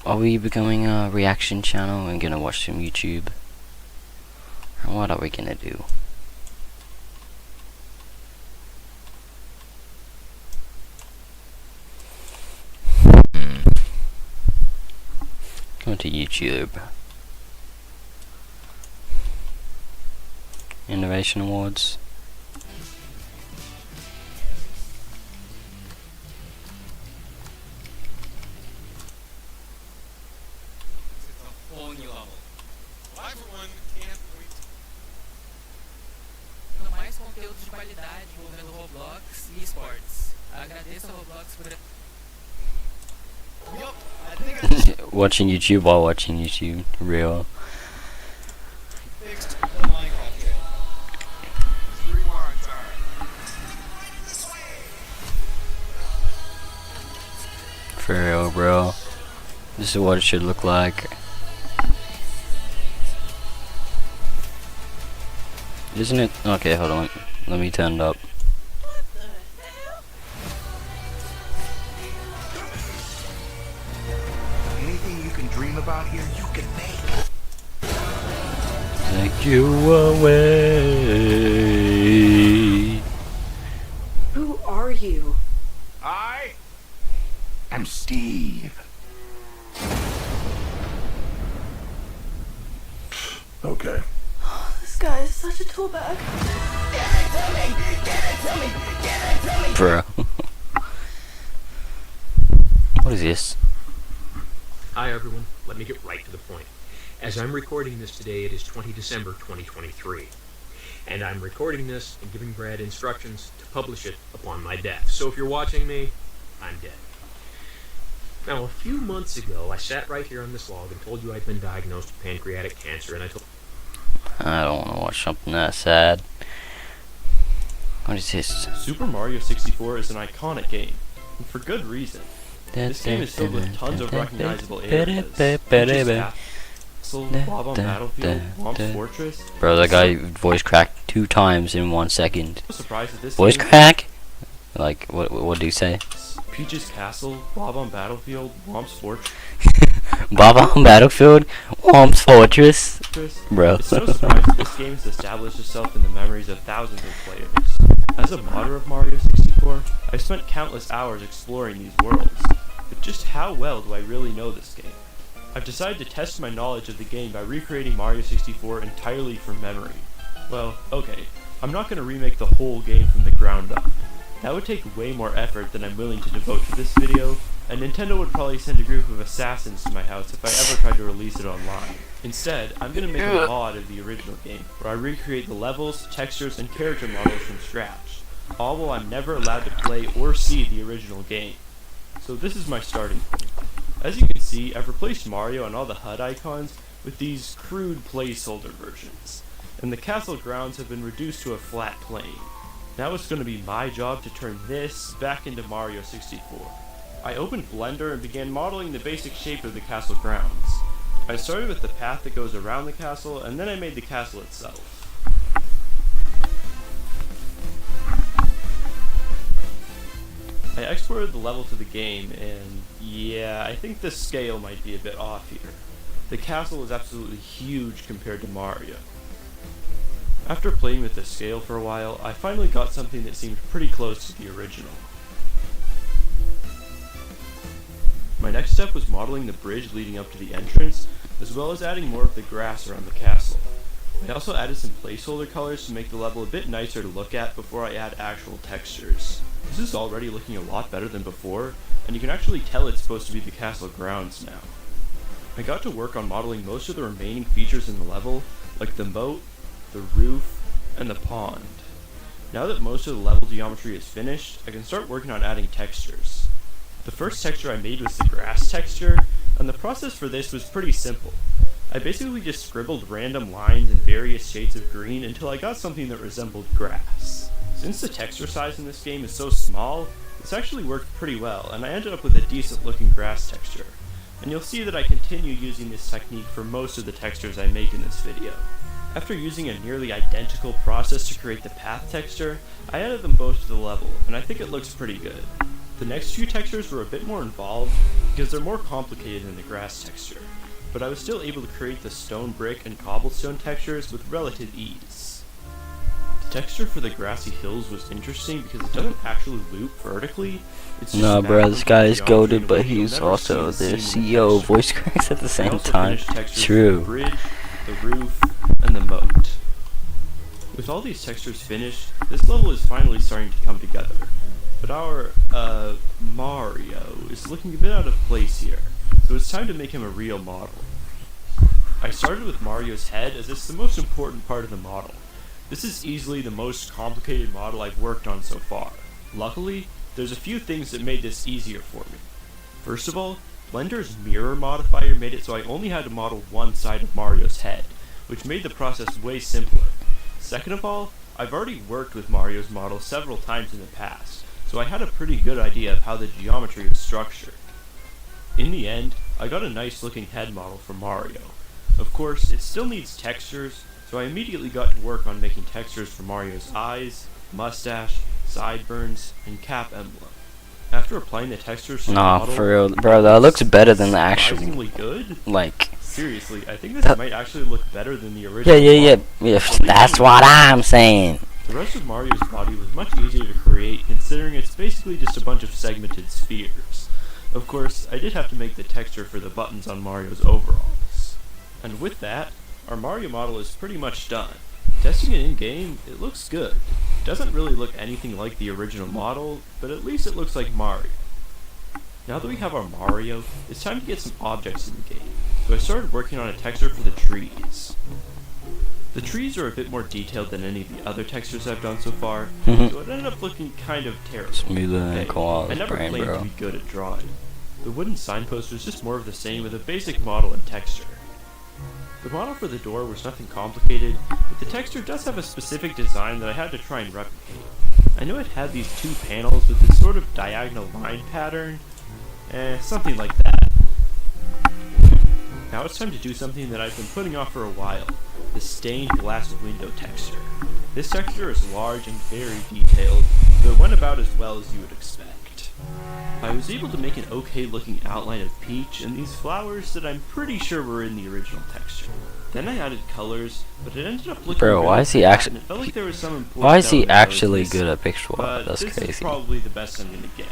Are we becoming a reaction channel and gonna watch some YouTube? Or what are we gonna do? Go to YouTube. Innovation Awards. Mais conteúdo de qualidade envolvendo Roblox e esportes. Agradeço a Roblox por Watching YouTube while watching YouTube. Real. For real, bro. This is what it should look like. Isn't it? Okay, hold on. Let me turn it up. Anything you can dream about here, you can make. Take you away. Who are you? I am Steve. Okay. This guy is such a tool bag. Bro. What is this? Hi everyone, let me get right to the point. As I'm recording this today, it is 20 December 2023. And I'm recording this and giving Brad instructions to publish it upon my death. So if you're watching me, I'm dead. Now, a few months ago, I sat right here on this log and told you I'd been diagnosed with pancreatic cancer, and I told... I don't want to watch something that sad. What is this? Super Mario 64 is an iconic game, and for good reason. This game is filled with tons of recognizable areas, Castle, Bob on Battlefield, Womp's Fortress. Bro, that guy voice cracked 2 times in 1 second. I'm surprised that this Voice game crack? Like, what do you say? Peach's Castle, Bob on Battlefield, Womp's Fortress. Bob on Battlefield? Womp's Fortress? Bro. It's no surprise that this game has established itself in the memories of thousands of players. As a modder of Mario 64, I've spent countless hours exploring these worlds. But just how well do I really know this game? I've decided to test my knowledge of the game by recreating Mario 64 entirely from memory. Well, okay, I'm not going to remake the whole game from the ground up. That would take way more effort than I'm willing to devote to this video, and Nintendo would probably send a group of assassins to my house if I ever tried to release it online. Instead, I'm going to make a mod of the original game, where I recreate the levels, textures, and character models from scratch, all while I'm never allowed to play or see the original game. So this is my starting point. As you can see, I've replaced Mario and all the HUD icons with these crude placeholder versions, and the castle grounds have been reduced to a flat plane. Now it's going to be my job to turn this back into Mario 64. I opened Blender and began modeling the basic shape of the castle grounds. I started with the path that goes around the castle, and then I made the castle itself. I exported the level to the game, and yeah, I think the scale might be a bit off here. The castle is absolutely huge compared to Mario. After playing with the scale for a while, I finally got something that seemed pretty close to the original. My next step was modeling the bridge leading up to the entrance, as well as adding more of the grass around the castle. I also added some placeholder colors to make the level a bit nicer to look at before I add actual textures. This is already looking a lot better than before, and you can actually tell it's supposed to be the castle grounds now. I got to work on modeling most of the remaining features in the level, like the moat, the roof, and the pond. Now that most of the level geometry is finished, I can start working on adding textures. The first texture I made was the grass texture, and the process for this was pretty simple. I basically just scribbled random lines in various shades of green until I got something that resembled grass. Since the texture size in this game is so small, this actually worked pretty well, and I ended up with a decent looking grass texture. And you'll see that I continue using this technique for most of the textures I make in this video. After using a nearly identical process to create the path texture, I added them both to the level, and I think it looks pretty good. The next few textures were a bit more involved because they're more complicated than the grass texture, but I was still able to create the stone brick and cobblestone textures with relative ease. The texture for the grassy hills was interesting because it doesn't actually loop vertically. It's just Nah, bro, this guy is geometry in goated, a but way you'll he's never also see the in scenery CEO of texture. Voice Cracks at the I same also time. finished textures for True. the bridge, the roof, and the moat. With all these textures finished, this level is finally starting to come together. But our, Mario is looking a bit out of place here, so it's time to make him a real model. I started with Mario's head as it's the most important part of the model. This is easily the most complicated model I've worked on so far. Luckily, there's a few things that made this easier for me. First of all, Blender's mirror modifier made it so I only had to model one side of Mario's head, which made the process way simpler. Second of all, I've already worked with Mario's model several times in the past, so I had a pretty good idea of how the geometry is structured. In the end, I got a nice looking head model for Mario. Of course, it still needs textures, so I immediately got to work on making textures for Mario's eyes, mustache, sideburns, and cap emblem. After applying the textures to the Nah, model, for real, bro, that looks better than the actual, surprisingly good. like, Seriously, I think this might actually look better than the original. yeah, model. that's what I'm saying. The rest of Mario's body was much easier to create, considering it's basically just a bunch of segmented spheres. Of course, I did have to make the texture for the buttons on Mario's overalls. And with that, our Mario model is pretty much done. Testing it in-game, it looks good. It doesn't really look anything like the original model, but at least it looks like Mario. Now that we have our Mario, it's time to get some objects in the game, so I started working on a texture for the trees. The trees are a bit more detailed than any of the other textures I've done so far, so it ended up looking kind of terrible. Smoother than Hey, Koala's I never brain, claimed bro. to be good at drawing. The wooden signpost was just more of the same with a basic model and texture. The model for the door was nothing complicated, but the texture does have a specific design that I had to try and replicate. I knew it had these two panels with this sort of diagonal line pattern, something like that. Now it's time to do something that I've been putting off for a while, the stained glass window texture. This texture is large and very detailed, though it went about as well as you would expect. I was able to make an okay looking outline of Peach and these flowers that I'm pretty sure were in the original texture. Then I added colors, but it ended up looking Bro, really why is he flat, actually- and it felt like there was some important Why is he element that was actually missing. good at pixel art? But That's this is crazy. probably the best I'm gonna get.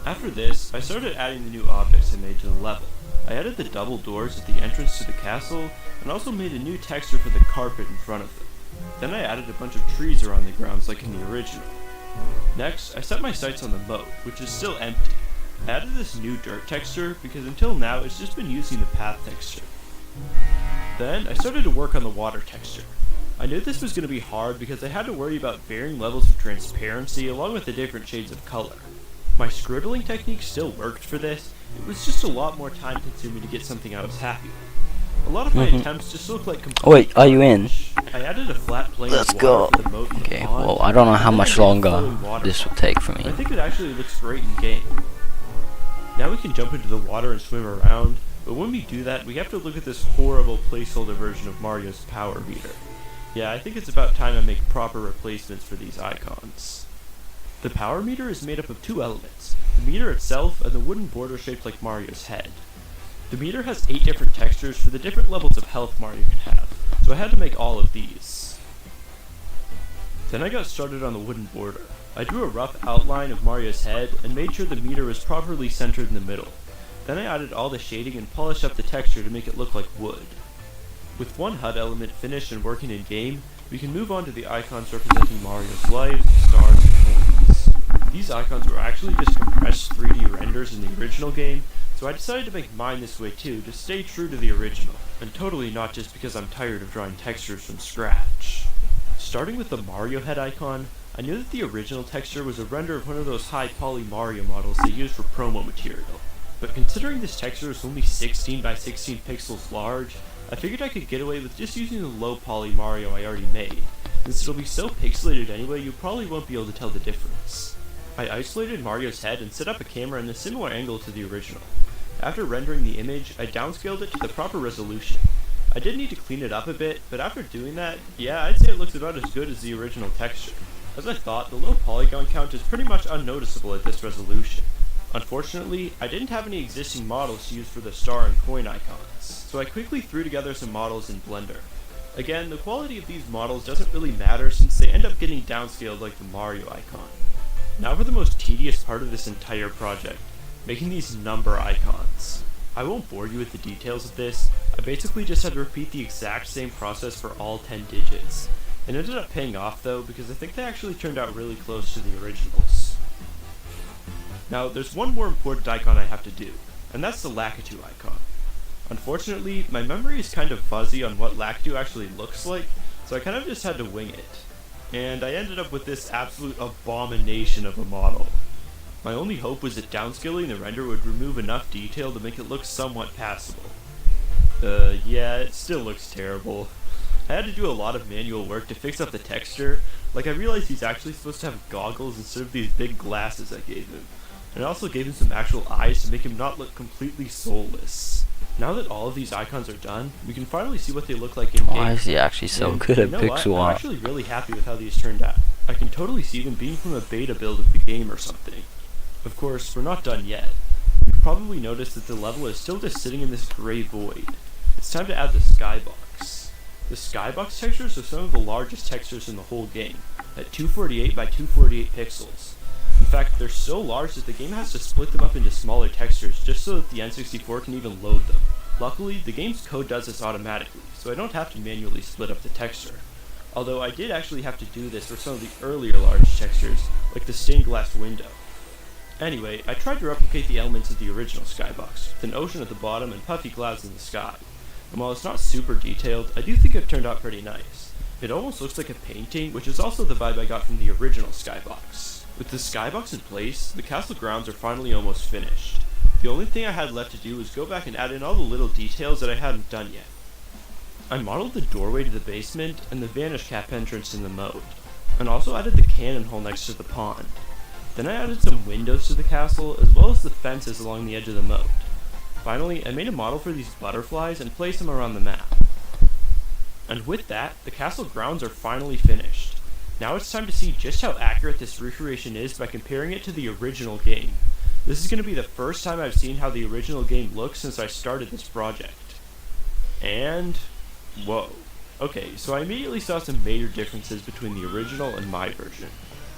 After this, I started adding the new objects I made to the level. I added the double doors at the entrance to the castle, and also made a new texture for the carpet in front of them. Then I added a bunch of trees around the grounds like in the original. Next, I set my sights on the moat, which is still empty. I added this new dirt texture because until now it's just been using the path texture. Then, I started to work on the water texture. I knew this was going to be hard because I had to worry about varying levels of transparency along with the different shades of color. My scribbling technique still worked for this, it was just a lot more time consuming to get something I was happy with. A lot of my attempts just looked like complete Oh, wait, are you in? garbage. I added a flat plane Let's of water go. for the moat and the Okay, pond, well, I don't know how and then much I did longer flowing water this will fountains. take for I me. think it actually looks great in game. Now we can jump into the water and swim around, but when we do that, we have to look at this horrible placeholder version of Mario's power meter. Yeah, I think it's about time I make proper replacements for these icons. The power meter is made up of two elements, the meter itself and the wooden border shaped like Mario's head. The meter has 8 different textures for the different levels of health Mario can have, so I had to make all of these. Then I got started on the wooden border. I drew a rough outline of Mario's head and made sure the meter was properly centered in the middle. Then I added all the shading and polished up the texture to make it look like wood. With one HUD element finished and working in game, we can move on to the icons representing Mario's life, stars, and coins. These icons were actually just compressed 3D renders in the original game, so I decided to make mine this way too, to stay true to the original, and totally not just because I'm tired of drawing textures from scratch. Starting with the Mario head icon, I knew that the original texture was a render of one of those high poly Mario models they used for promo material. But considering this texture is only 16 by 16 pixels large, I figured I could get away with just using the low poly Mario I already made, since it'll be so pixelated anyway you probably won't be able to tell the difference. I isolated Mario's head and set up a camera in a similar angle to the original. After rendering the image, I downscaled it to the proper resolution. I did need to clean it up a bit, but after doing that, yeah, I'd say it looks about as good as the original texture. As I thought, the low polygon count is pretty much unnoticeable at this resolution. Unfortunately, I didn't have any existing models to use for the star and coin icons, so I quickly threw together some models in Blender. Again, the quality of these models doesn't really matter since they end up getting downscaled like the Mario icon. Now for the most tedious part of this entire project, making these number icons. I won't bore you with the details of this, I basically just had to repeat the exact same process for all 10 digits. It ended up paying off though, because I think they actually turned out really close to the originals. Now, there's one more important icon I have to do, and that's the Lakitu icon. Unfortunately, my memory is kind of fuzzy on what Lakitu actually looks like, so I kind of just had to wing it. And I ended up with this absolute abomination of a model. My only hope was that downscaling the render would remove enough detail to make it look somewhat passable. Yeah, it still looks terrible. I had to do a lot of manual work to fix up the texture, like I realized he's actually supposed to have goggles instead of these big glasses I gave him. And I also gave him some actual eyes to make him not look completely soulless. Now that all of these icons are done, we can finally see what they look like in game. Why is he actually so good at pixel I'm art? actually really happy with how these turned out. I can totally see them being from a beta build of the game or something. Of course, we're not done yet. You've probably noticed that the level is still just sitting in this gray void. It's time to add the skybox. The skybox textures are some of the largest textures in the whole game, at 248 by 248 pixels. In fact, they're so large that the game has to split them up into smaller textures just so that the N64 can even load them. Luckily, the game's code does this automatically, so I don't have to manually split up the texture. Although I did actually have to do this for some of the earlier large textures, like the stained glass window. Anyway, I tried to replicate the elements of the original skybox, with an ocean at the bottom and puffy clouds in the sky. And while it's not super detailed, I do think it turned out pretty nice. It almost looks like a painting, which is also the vibe I got from the original skybox. With the skybox in place, the castle grounds are finally almost finished. The only thing I had left to do was go back and add in all the little details that I hadn't done yet. I modeled the doorway to the basement and the vanish cap entrance in the moat, and also added the cannon hole next to the pond. Then I added some windows to the castle, as well as the fences along the edge of the moat. Finally, I made a model for these butterflies and placed them around the map. And with that, the castle grounds are finally finished. Now it's time to see just how accurate this recreation is by comparing it to the original game. This is going to be the first time I've seen how the original game looks since I started this project. And... whoa. Okay, so I immediately saw some major differences between the original and my version.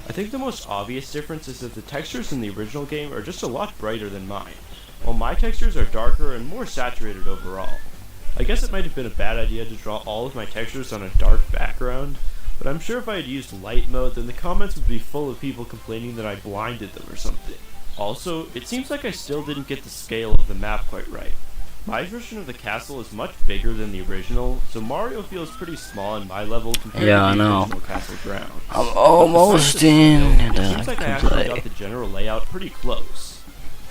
I think the most obvious difference is that the textures in the original game are just a lot brighter than mine, while my textures are darker and more saturated overall. I guess it might have been a bad idea to draw all of my textures on a dark background, but I'm sure if I had used light mode, then the comments would be full of people complaining that I blinded them or something. Also, it seems like I still didn't get the scale of the map quite right. My version of the castle is much bigger than the original, so Mario feels pretty small on my level compared to the original castle grounds. I'm almost in, and it seems like I actually play. got the general layout pretty close.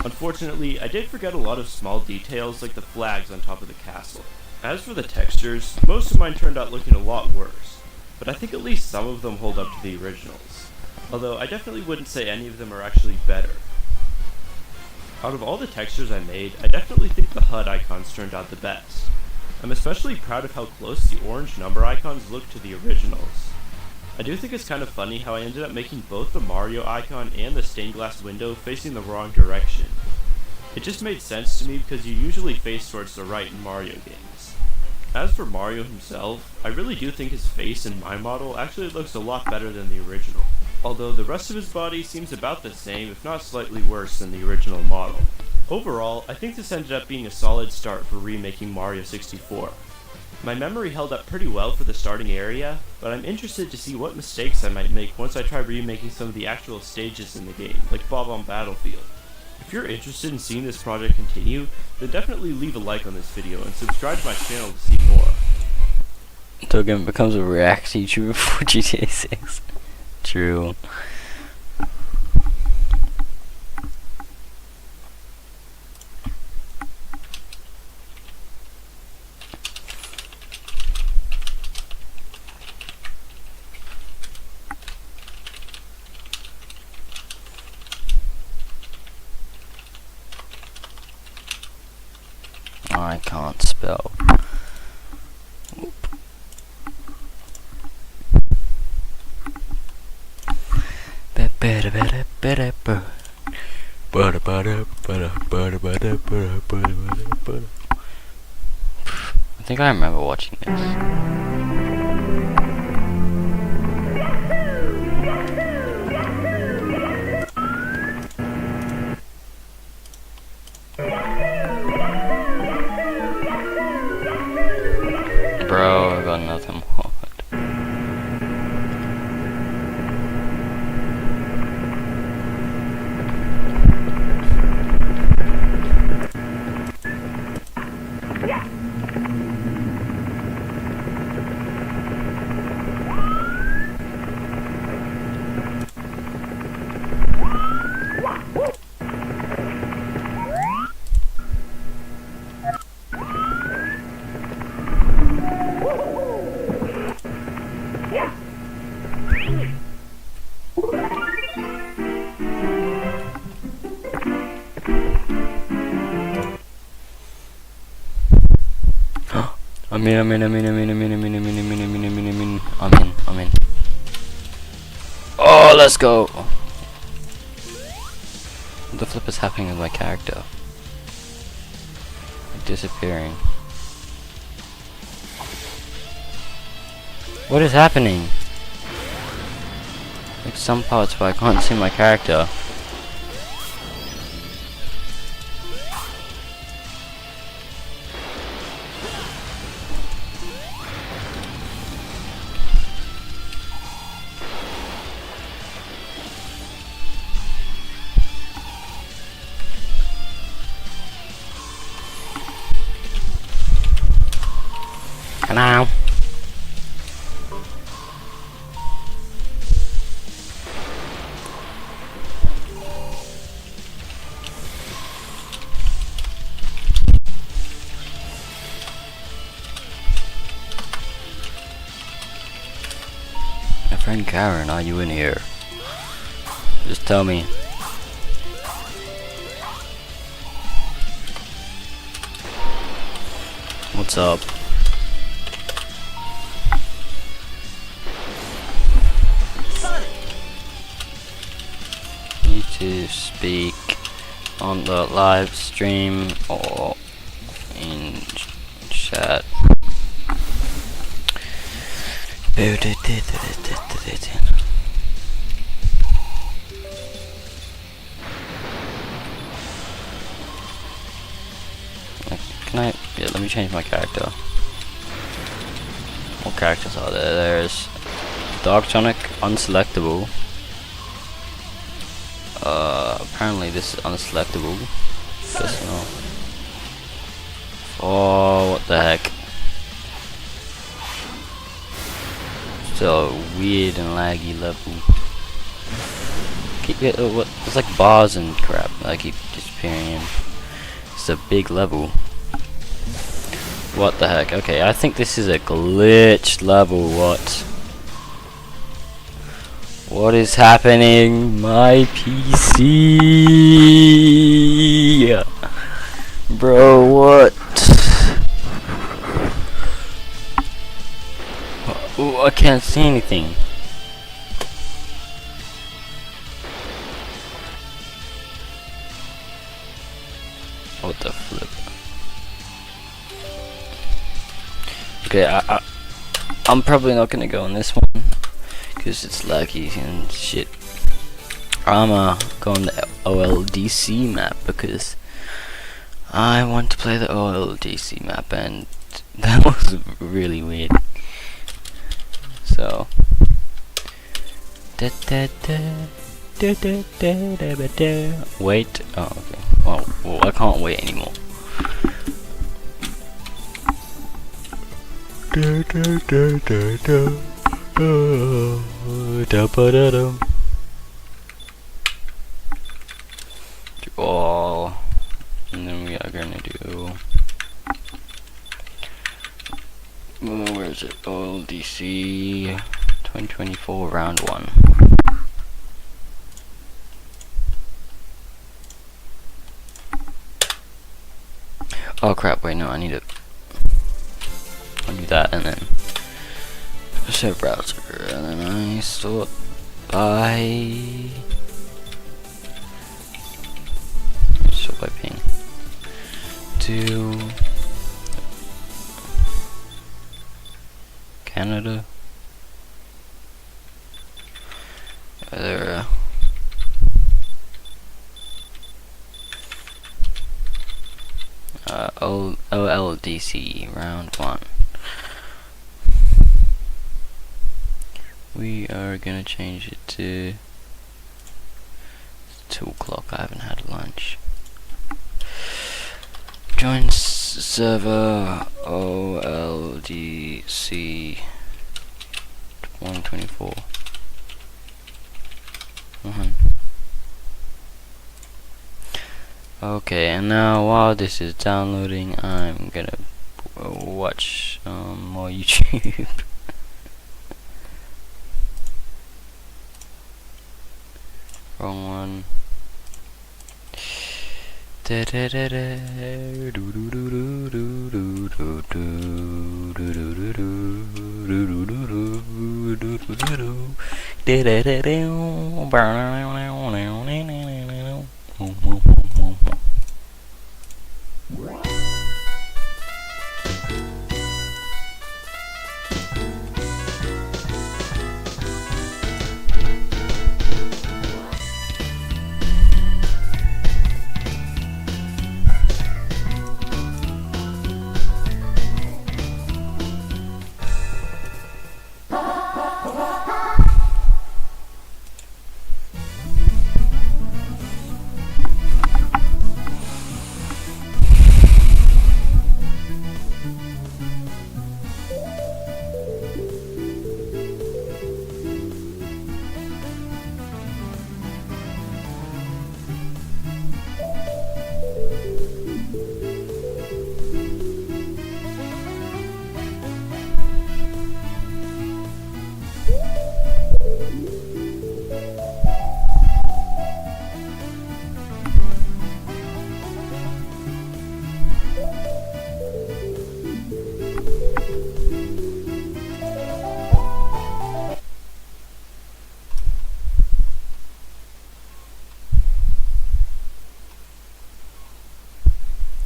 Unfortunately, I did forget a lot of small details like the flags on top of the castle. As for the textures, most of mine turned out looking a lot worse, but I think at least some of them hold up to the originals. Although I definitely wouldn't say any of them are actually better. Out of all the textures I made, I definitely think the HUD icons turned out the best. I'm especially proud of how close the orange number icons look to the originals. I do think it's kind of funny how I ended up making both the Mario icon and the stained glass window facing the wrong direction. It just made sense to me because you usually face towards the right in Mario games. As for Mario himself, I really do think his face in my model actually looks a lot better than the original, although the rest of his body seems about the same if not slightly worse than the original model. Overall, I think this ended up being a solid start for remaking Mario 64. My memory held up pretty well for the starting area, but I'm interested to see what mistakes I might make once I try remaking some of the actual stages in the game, like Bob on Battlefield. If you're interested in seeing this project continue, then definitely leave a like on this video and subscribe to my channel to see more. Token becomes a reaction YouTuber for GTA 6. True. I can't spell. I think I remember watching this. Bro, I got nothing more. I'm in. Oh, let's go! What the flip is happening with my character? Disappearing. What is happening? Like some parts where I can't see my character. Now. My friend Karen, are you in here? Just tell me. What's up? Need to speak on the live stream or in chat. Can I? Yeah, let me change my character. What characters are there? There's Dark Tonic, unselectable. Apparently this is unselectable. Personal. Oh, what the heck? Still a weird and laggy level. Keep it. What? It's like bars and crap. I keep disappearing in. It's a big level. What the heck? Okay, I think this is a glitched level. What is happening? My PC, bro. What? Oh, I can't see anything. What the flip? Okay, I'm probably not gonna go on this one because it's laggy and shit. I'ma go on the OLDC map because I want to play the OLDC map, and that was really weird. So wait. Oh, okay. Well, I can't wait anymore. Oh, and then we are gonna do. Where is it? OLDC 2024 round 1. Oh crap! Wait, no, I need it. I'll do that and then show browser, and then I by swiping to Canada. There. OLDC round 1. We are gonna change it to 2 o'clock. I haven't had lunch. Join server OLDC 124. Okay, and now while this is downloading, I'm gonna watch more YouTube. Wrong one.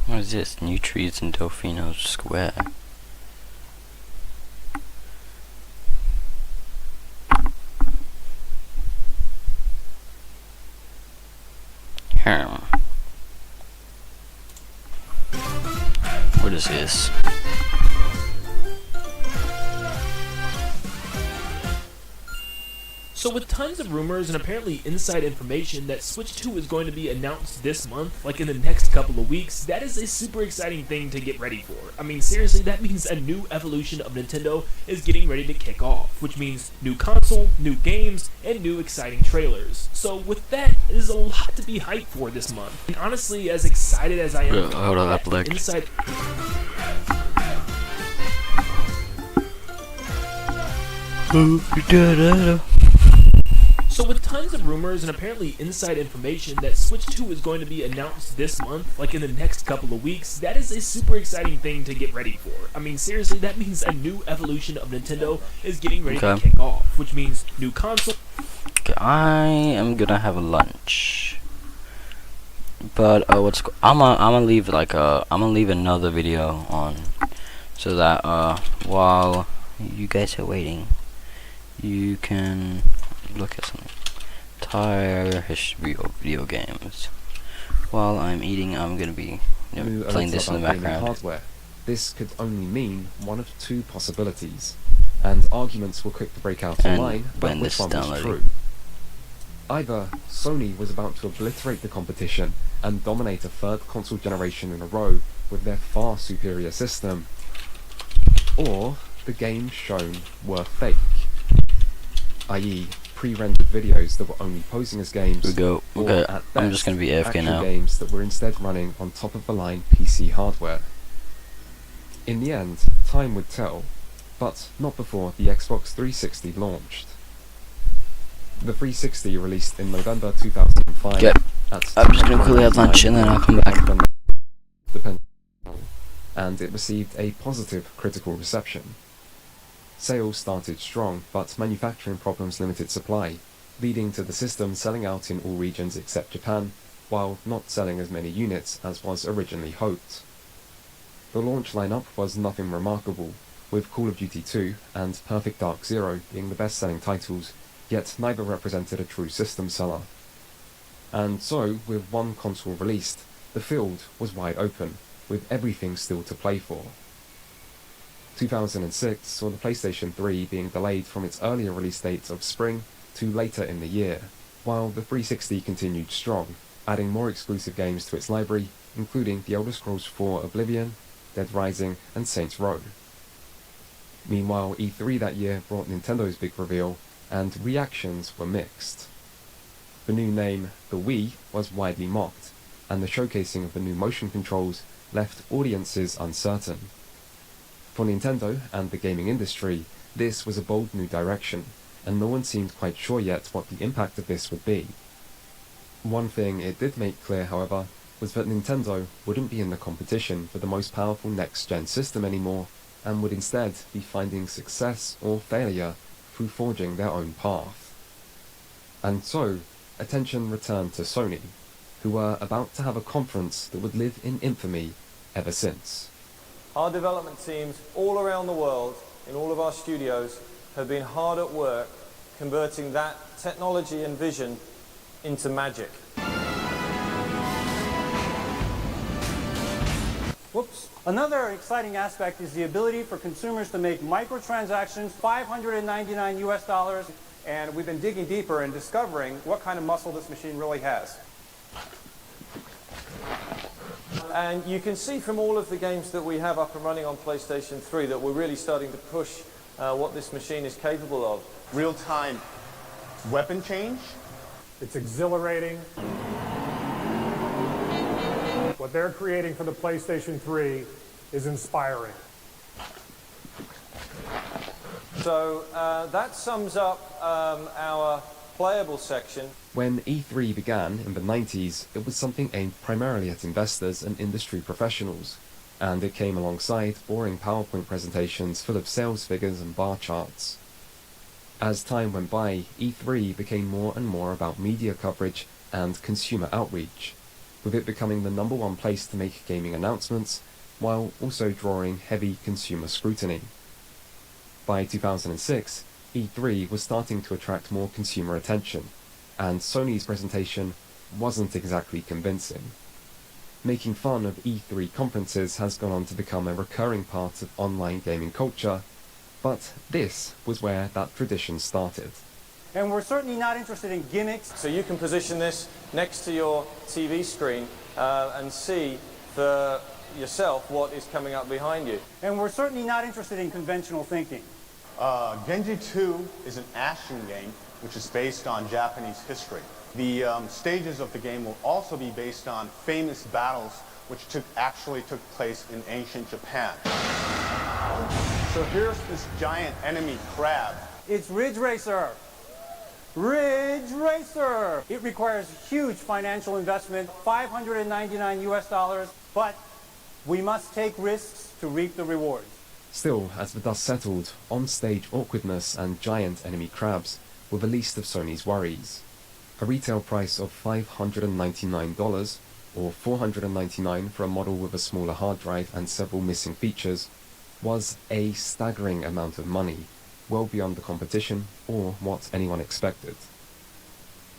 What is this? New trees in Delfino Square. What is this? So with tons of rumors and apparently inside information that Switch 2 is going to be announced this month, like in the next couple of weeks, that is a super exciting thing to get ready for. I mean, seriously, that means a new evolution of Nintendo is getting ready to kick off, which means new console, new games, and new exciting trailers. So with that, it is a lot to be hyped for this month. And honestly, as excited as I am, Hold on, up leg. inside... So with tons of rumors and apparently inside information that Switch 2 is going to be announced this month, like in the next couple of weeks, that is a super exciting thing to get ready for. I mean, seriously, that means a new evolution of Nintendo is getting ready to kick off, which means new console. Okay, I am gonna have a lunch, but I'm gonna leave another video on, so that while you guys are waiting, you can look at some entire history of video games. While I'm eating, I'm gonna be playing this in the background. Hardware. This could only mean one of two possibilities, and arguments were quick to break out online about which one was true. Either Sony was about to obliterate the competition and dominate a third console generation in a row with their far superior system, or the games shown were fake, i.e. pre-rendered videos that were only posing as games, or at best, I'm just gonna be AFK now. games that were instead running on top-of-the-line PC hardware. In the end, time would tell, but not before the Xbox 360 launched. The 360 released in November 2005. I'm just gonna quickly have lunch and then I'll come back. And it received a positive critical reception. Sales started strong, but manufacturing problems limited supply, leading to the system selling out in all regions except Japan, while not selling as many units as was originally hoped. The launch lineup was nothing remarkable, with Call of Duty 2 and Perfect Dark Zero being the best-selling titles, yet neither represented a true system seller. And so, with one console released, the field was wide open, with everything still to play for. 2006 saw the PlayStation 3 being delayed from its earlier release date of spring to later in the year, while the 360 continued strong, adding more exclusive games to its library, including The Elder Scrolls IV Oblivion, Dead Rising, and Saints Row. Meanwhile, E3 that year brought Nintendo's big reveal, and reactions were mixed. The new name, the Wii, was widely mocked, and the showcasing of the new motion controls left audiences uncertain. For Nintendo and the gaming industry, this was a bold new direction, and no one seemed quite sure yet what the impact of this would be. One thing it did make clear, however, was that Nintendo wouldn't be in the competition for the most powerful next-gen system anymore, and would instead be finding success or failure through forging their own path. And so, attention returned to Sony, who were about to have a conference that would live in infamy ever since. Our development teams all around the world, in all of our studios, have been hard at work converting that technology and vision into magic. Whoops. Another exciting aspect is the ability for consumers to make microtransactions, $599 US, and we've been digging deeper and discovering what kind of muscle this machine really has. And you can see from all of the games that we have up and running on PlayStation 3 that we're really starting to push what this machine is capable of. Real-time weapon change. It's exhilarating. What they're creating for the PlayStation 3 is inspiring. So that sums up our playable section. When E3 began in the 90s, it was something aimed primarily at investors and industry professionals, and it came alongside boring PowerPoint presentations full of sales figures and bar charts. As time went by, E3 became more and more about media coverage and consumer outreach, with it becoming the #1 place to make gaming announcements, while also drawing heavy consumer scrutiny. By 2006, E3 was starting to attract more consumer attention, and Sony's presentation wasn't exactly convincing. Making fun of E3 conferences has gone on to become a recurring part of online gaming culture, but this was where that tradition started. And we're certainly not interested in gimmicks. So you can position this next to your TV screen and see for yourself what is coming up behind you. And we're certainly not interested in conventional thinking. Genji 2 is an action game which is based on Japanese history. The stages of the game will also be based on famous battles which actually took place in ancient Japan. So here's this giant enemy crab. It's Ridge Racer. Ridge Racer! It requires huge financial investment, $599 US, but we must take risks to reap the rewards. Still, as the dust settled, on-stage awkwardness and giant enemy crabs were the least of Sony's worries. A retail price of $599, or $499 for a model with a smaller hard drive and several missing features, was a staggering amount of money, well beyond the competition or what anyone expected.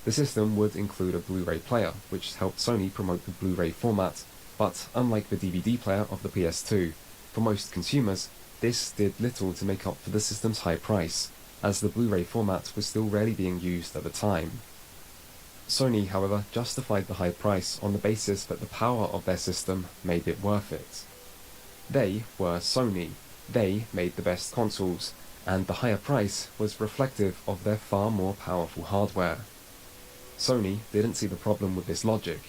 The system would include a Blu-ray player, which helped Sony promote the Blu-ray format, but unlike the DVD player of the PS2, for most consumers, this did little to make up for the system's high price, as the Blu-ray format was still rarely being used at the time. Sony, however, justified the high price on the basis that the power of their system made it worth it. They were Sony, they made the best consoles, and the higher price was reflective of their far more powerful hardware. Sony didn't see the problem with this logic,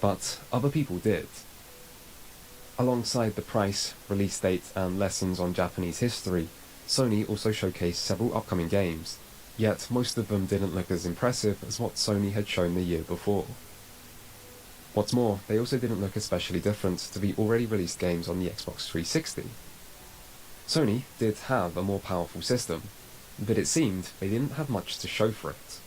but other people did. Alongside the price, release date, and lessons on Japanese history, Sony also showcased several upcoming games, yet most of them didn't look as impressive as what Sony had shown the year before. What's more, they also didn't look especially different to the already released games on the Xbox 360. Sony did have a more powerful system, but it seemed they didn't have much to show for it.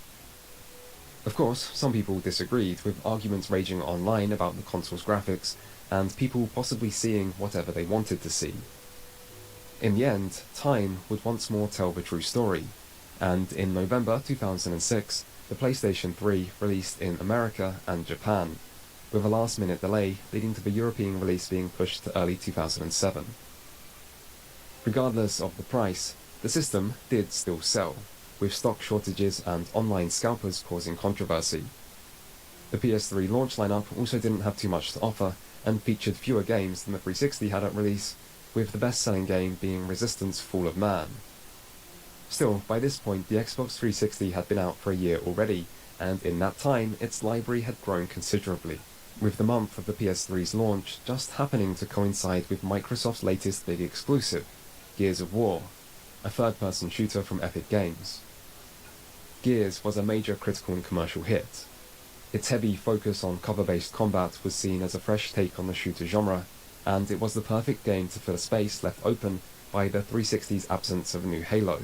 Of course, some people disagreed, with arguments raging online about the console's graphics, and people possibly seeing whatever they wanted to see. In the end, time would once more tell the true story, and in November 2006, the PlayStation 3 released in America and Japan, with a last-minute delay leading to the European release being pushed to early 2007. Regardless of the price, the system did still sell, with stock shortages and online scalpers causing controversy. The PS3 launch lineup also didn't have too much to offer, and featured fewer games than the 360 had at release, with the best-selling game being Resistance: Fall of Man. Still, by this point the Xbox 360 had been out for a year already, and in that time its library had grown considerably, with the month of the PS3's launch just happening to coincide with Microsoft's latest big exclusive, Gears of War, a third-person shooter from Epic Games. Gears was a major critical and commercial hit. Its heavy focus on cover-based combat was seen as a fresh take on the shooter genre, and it was the perfect game to fill a space left open by the 360's absence of a new Halo.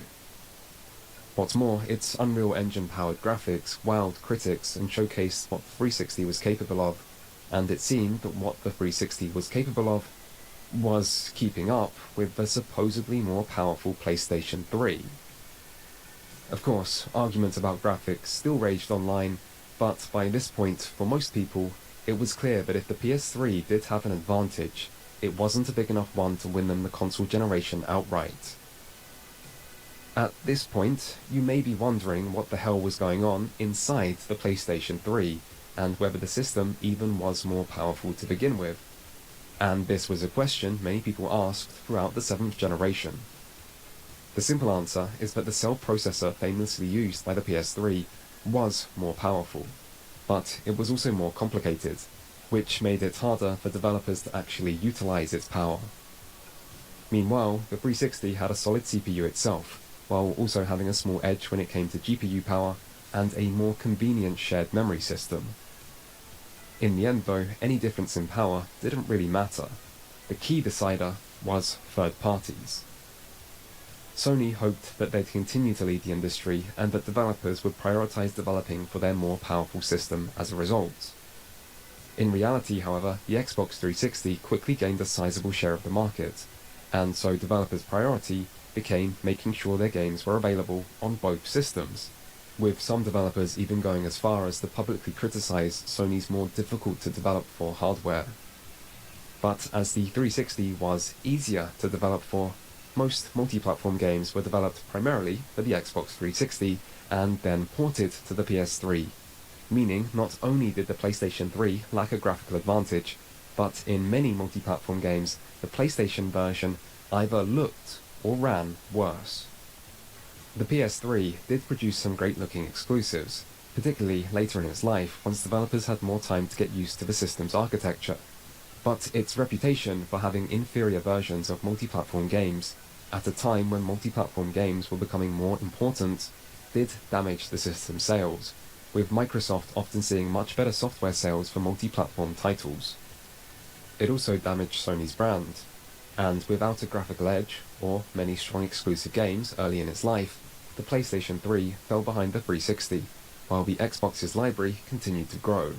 What's more, its Unreal Engine-powered graphics wowed critics and showcased what the 360 was capable of, and it seemed that what the 360 was capable of was keeping up with the supposedly more powerful PlayStation 3. Of course, arguments about graphics still raged online, but by this point, for most people, it was clear that if the PS3 did have an advantage, it wasn't a big enough one to win them the console generation outright. At this point, you may be wondering what the hell was going on inside the PlayStation 3, and whether the system even was more powerful to begin with. And this was a question many people asked throughout the 7th generation. The simple answer is that the cell processor famously used by the PS3 was more powerful, but it was also more complicated, which made it harder for developers to actually utilize its power. Meanwhile, the 360 had a solid CPU itself, while also having a small edge when it came to GPU power and a more convenient shared memory system. In the end though, any difference in power didn't really matter. The key decider was third parties. Sony hoped that they'd continue to lead the industry and that developers would prioritize developing for their more powerful system as a result. In reality, however, the Xbox 360 quickly gained a sizable share of the market, and so developers' priority became making sure their games were available on both systems, with some developers even going as far as to publicly criticize Sony's more difficult to develop for hardware. But as the 360 was easier to develop for, most multi-platform games were developed primarily for the Xbox 360 and then ported to the PS3, meaning not only did the PlayStation 3 lack a graphical advantage, but in many multi-platform games, the PlayStation version either looked or ran worse. The PS3 did produce some great-looking exclusives, particularly later in its life once developers had more time to get used to the system's architecture, but its reputation for having inferior versions of multi-platform games, at a time when multi-platform games were becoming more important, did damage the system's sales, with Microsoft often seeing much better software sales for multi-platform titles. It also damaged Sony's brand, and without a graphical edge, or many strong exclusive games early in its life, the PlayStation 3 fell behind the 360, while the Xbox's library continued to grow.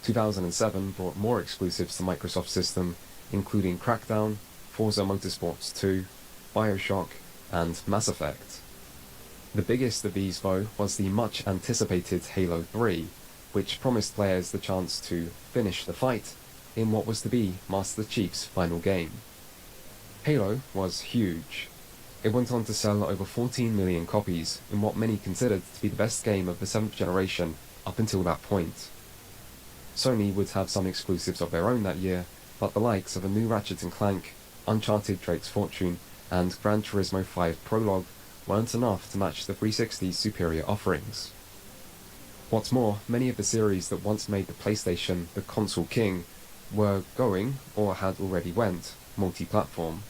2007 brought more exclusives to Microsoft's system, including Crackdown, Forza Motorsports 2, BioShock, and Mass Effect. The biggest of these, though, was the much-anticipated Halo 3, which promised players the chance to finish the fight in what was to be Master Chief's final game. Halo was huge. It went on to sell over 14 million copies in what many considered to be the best game of the 7th generation up until that point. Sony would have some exclusives of their own that year, but the likes of a new Ratchet & Clank, Uncharted Drake's Fortune, and Gran Turismo 5 Prologue weren't enough to match the 360's superior offerings. What's more, many of the series that once made the PlayStation the console king were going, or had already went, multi-platform.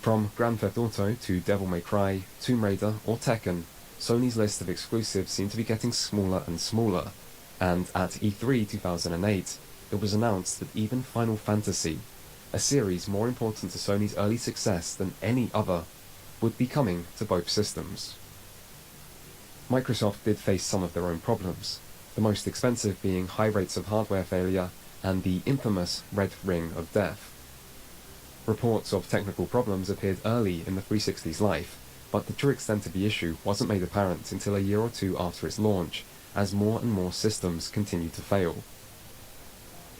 From Grand Theft Auto to Devil May Cry, Tomb Raider, or Tekken, Sony's list of exclusives seemed to be getting smaller and smaller, and at E3 2008, it was announced that even Final Fantasy, a series more important to Sony's early success than any other, would be coming to both systems. Microsoft did face some of their own problems, the most expensive being high rates of hardware failure and the infamous Red Ring of Death. Reports of technical problems appeared early in the 360's life, but the true extent of the issue wasn't made apparent until a year or two after its launch, as more and more systems continued to fail.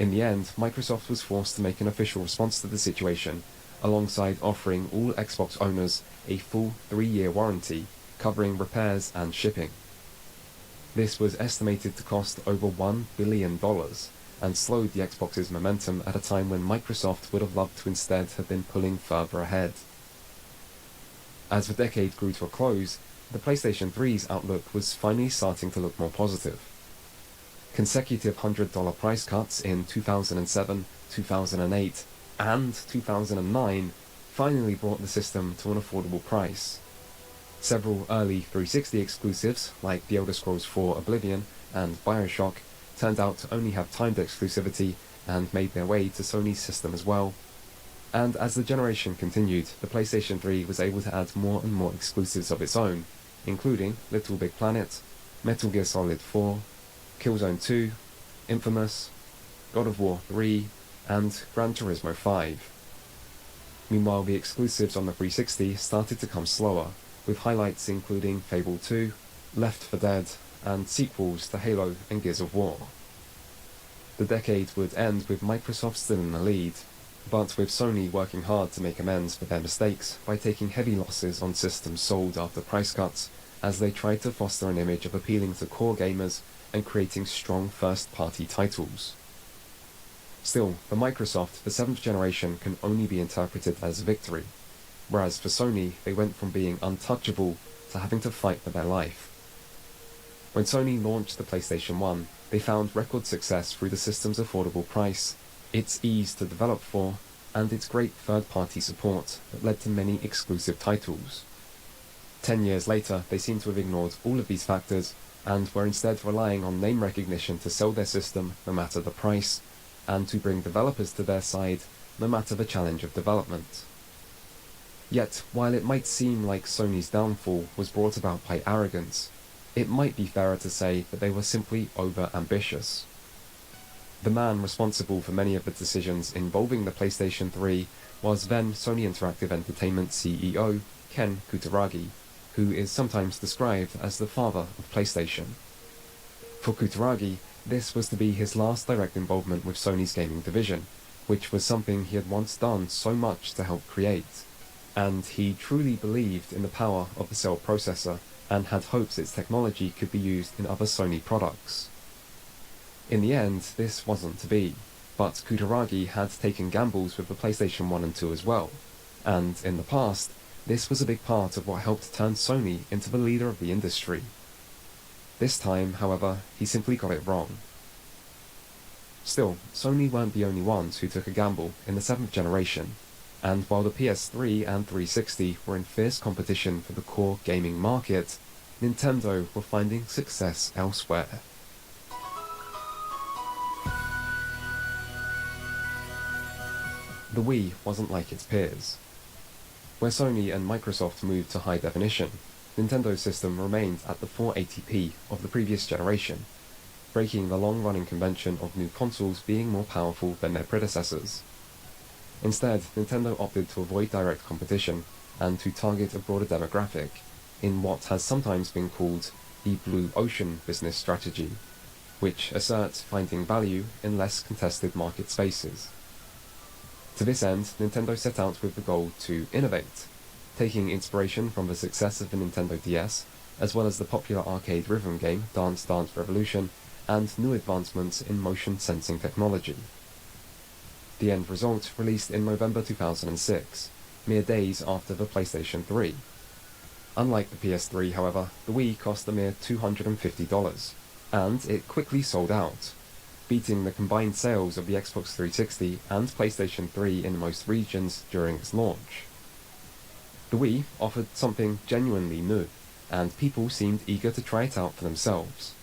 In the end, Microsoft was forced to make an official response to the situation, alongside offering all Xbox owners a full 3-year warranty, covering repairs and shipping. This was estimated to cost over $1 billion, and slowed the Xbox's momentum at a time when Microsoft would have loved to instead have been pulling further ahead. As the decade grew to a close, the PlayStation 3's outlook was finally starting to look more positive. Consecutive $100 price cuts in 2007, 2008, and 2009 finally brought the system to an affordable price. Several early 360 exclusives, like The Elder Scrolls 4 Oblivion and BioShock, turned out to only have timed exclusivity and made their way to Sony's system as well. And as the generation continued, the PlayStation 3 was able to add more and more exclusives of its own, including Little Big Planet, Metal Gear Solid 4, Killzone 2, Infamous, God of War 3, and Gran Turismo 5. Meanwhile, the exclusives on the 360 started to come slower, with highlights including Fable 2, Left 4 Dead, and sequels to Halo and Gears of War. The decade would end with Microsoft still in the lead, but with Sony working hard to make amends for their mistakes by taking heavy losses on systems sold after price cuts, as they tried to foster an image of appealing to core gamers and creating strong first-party titles. Still, for Microsoft, the 7th generation can only be interpreted as a victory, whereas for Sony, they went from being untouchable to having to fight for their life. When Sony launched the PlayStation 1, they found record success through the system's affordable price, its ease to develop for, and its great third-party support that led to many exclusive titles. 10 years later, they seem to have ignored all of these factors, and were instead relying on name recognition to sell their system no matter the price, and to bring developers to their side no matter the challenge of development. Yet, while it might seem like Sony's downfall was brought about by arrogance, it might be fairer to say that they were simply over-ambitious. The man responsible for many of the decisions involving the PlayStation 3 was then Sony Interactive Entertainment CEO Ken Kutaragi, who is sometimes described as the father of PlayStation. For Kutaragi, this was to be his last direct involvement with Sony's gaming division, which was something he had once done so much to help create, and he truly believed in the power of the cell processor and had hopes its technology could be used in other Sony products. In the end, this wasn't to be, but Kutaragi had taken gambles with the PlayStation 1 and 2 as well, and in the past, this was a big part of what helped turn Sony into the leader of the industry. This time, however, he simply got it wrong. Still, Sony weren't the only ones who took a gamble in the 7th generation, and while the PS3 and 360 were in fierce competition for the core gaming market, Nintendo were finding success elsewhere. The Wii wasn't like its peers. Where Sony and Microsoft moved to high definition, Nintendo's system remained at the 480p of the previous generation, breaking the long-running convention of new consoles being more powerful than their predecessors. Instead, Nintendo opted to avoid direct competition and to target a broader demographic, in what has sometimes been called the Blue Ocean business strategy, which asserts finding value in less contested market spaces. To this end, Nintendo set out with the goal to innovate, taking inspiration from the success of the Nintendo DS, as well as the popular arcade rhythm game Dance Dance Revolution, and new advancements in motion sensing technology. The end result released in November 2006, mere days after the PlayStation 3. Unlike the PS3, however, the Wii cost a mere $250, and it quickly sold out, beating the combined sales of the Xbox 360 and PlayStation 3 in most regions during its launch. The Wii offered something genuinely new, and people seemed eager to try it out for themselves.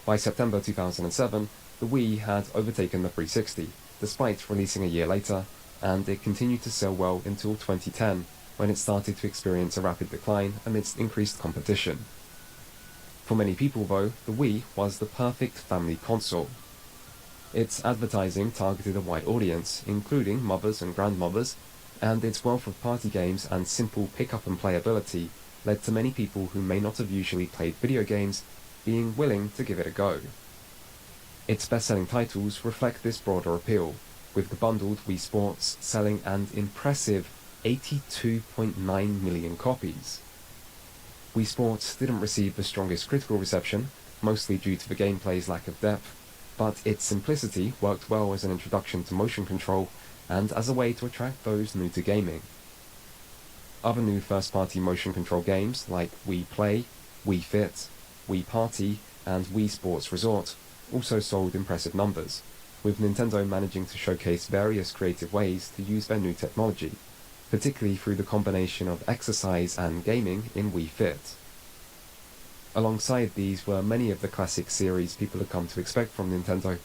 By September 2007, the Wii had overtaken the 360, despite releasing a year later, and it continued to sell well until 2010, when it started to experience a rapid decline amidst increased competition. For many people though, the Wii was the perfect family console. Its advertising targeted a wide audience, including mothers and grandmothers, and its wealth of party games and simple pick-up and playability led to many people who may not have usually played video games being willing to give it a go. Its best-selling titles reflect this broader appeal, with the bundled Wii Sports selling an impressive 82.9 million copies. Wii Sports didn't receive the strongest critical reception, mostly due to the gameplay's lack of depth, but its simplicity worked well as an introduction to motion control and as a way to attract those new to gaming. Other new first-party motion control games like Wii Play, Wii Fit, Wii Party, and Wii Sports Resort also sold impressive numbers, with Nintendo managing to showcase various creative ways to use their new technology, particularly through the combination of exercise and gaming in Wii Fit. Alongside these were many of the classic series people had come to expect from Nintendo,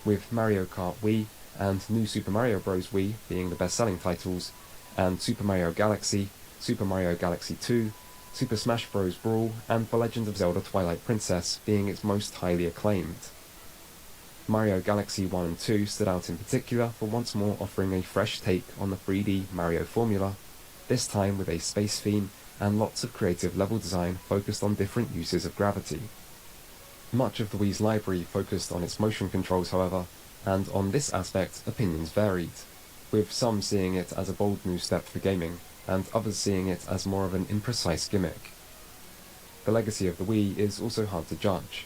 with Mario Kart Wii and New Super Mario Bros. Wii being the best-selling titles, and Super Mario Galaxy, Super Mario Galaxy 2, Super Smash Bros. Brawl, and The Legend of Zelda Twilight Princess being its most highly acclaimed. Mario Galaxy 1 and 2 stood out in particular for once more offering a fresh take on the 3D Mario formula, this time with a space theme and lots of creative level design focused on different uses of gravity. Much of the Wii's library focused on its motion controls, however, and on this aspect opinions varied, with some seeing it as a bold new step for gaming, and others seeing it as more of an imprecise gimmick. The legacy of the Wii is also hard to judge.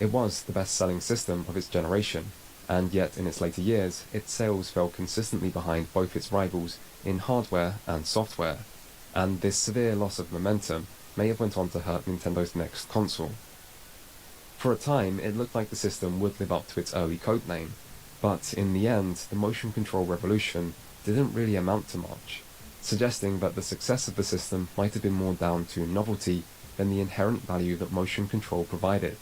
It was the best-selling system of its generation, and yet in its later years, its sales fell consistently behind both its rivals in hardware and software, and this severe loss of momentum may have went on to hurt Nintendo's next console. For a time, it looked like the system would live up to its early codename, but in the end, the motion control revolution didn't really amount to much, suggesting that the success of the system might have been more down to novelty than the inherent value that motion control provided.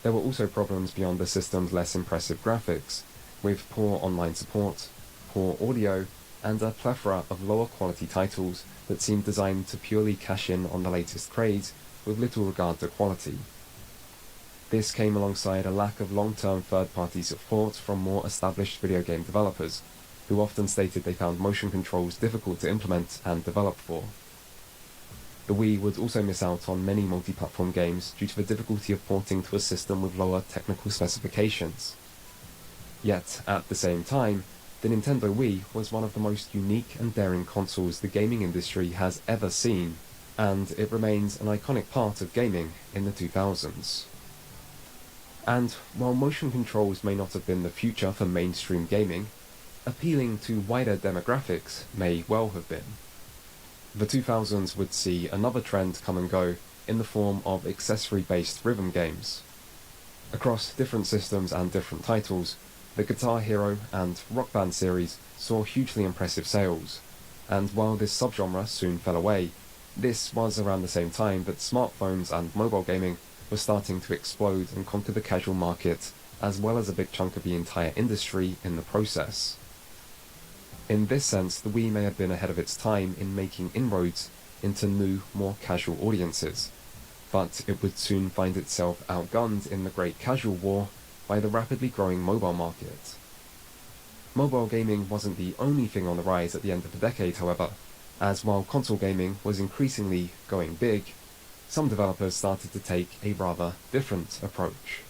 There were also problems beyond the system's less impressive graphics, with poor online support, poor audio, and a plethora of lower quality titles that seemed designed to purely cash in on the latest craze with little regard to quality. This came alongside a lack of long-term third-party support from more established video game developers, who often stated they found motion controls difficult to implement and develop for. The Wii would also miss out on many multi-platform games due to the difficulty of porting to a system with lower technical specifications. Yet, at the same time, the Nintendo Wii was one of the most unique and daring consoles the gaming industry has ever seen, and it remains an iconic part of gaming in the 2000s. And while motion controls may not have been the future for mainstream gaming, appealing to wider demographics may well have been. The 2000s would see another trend come and go in the form of accessory-based rhythm games. Across different systems and different titles, the Guitar Hero and Rock Band series saw hugely impressive sales, and while this subgenre soon fell away, this was around the same time that smartphones and mobile gaming were starting to explode and conquer the casual market, as well as a big chunk of the entire industry in the process. In this sense, the Wii may have been ahead of its time in making inroads into new, more casual audiences, but it would soon find itself outgunned in the great casual war by the rapidly growing mobile market. Mobile gaming wasn't the only thing on the rise at the end of the decade, however, as while console gaming was increasingly going big, some developers started to take a rather different approach.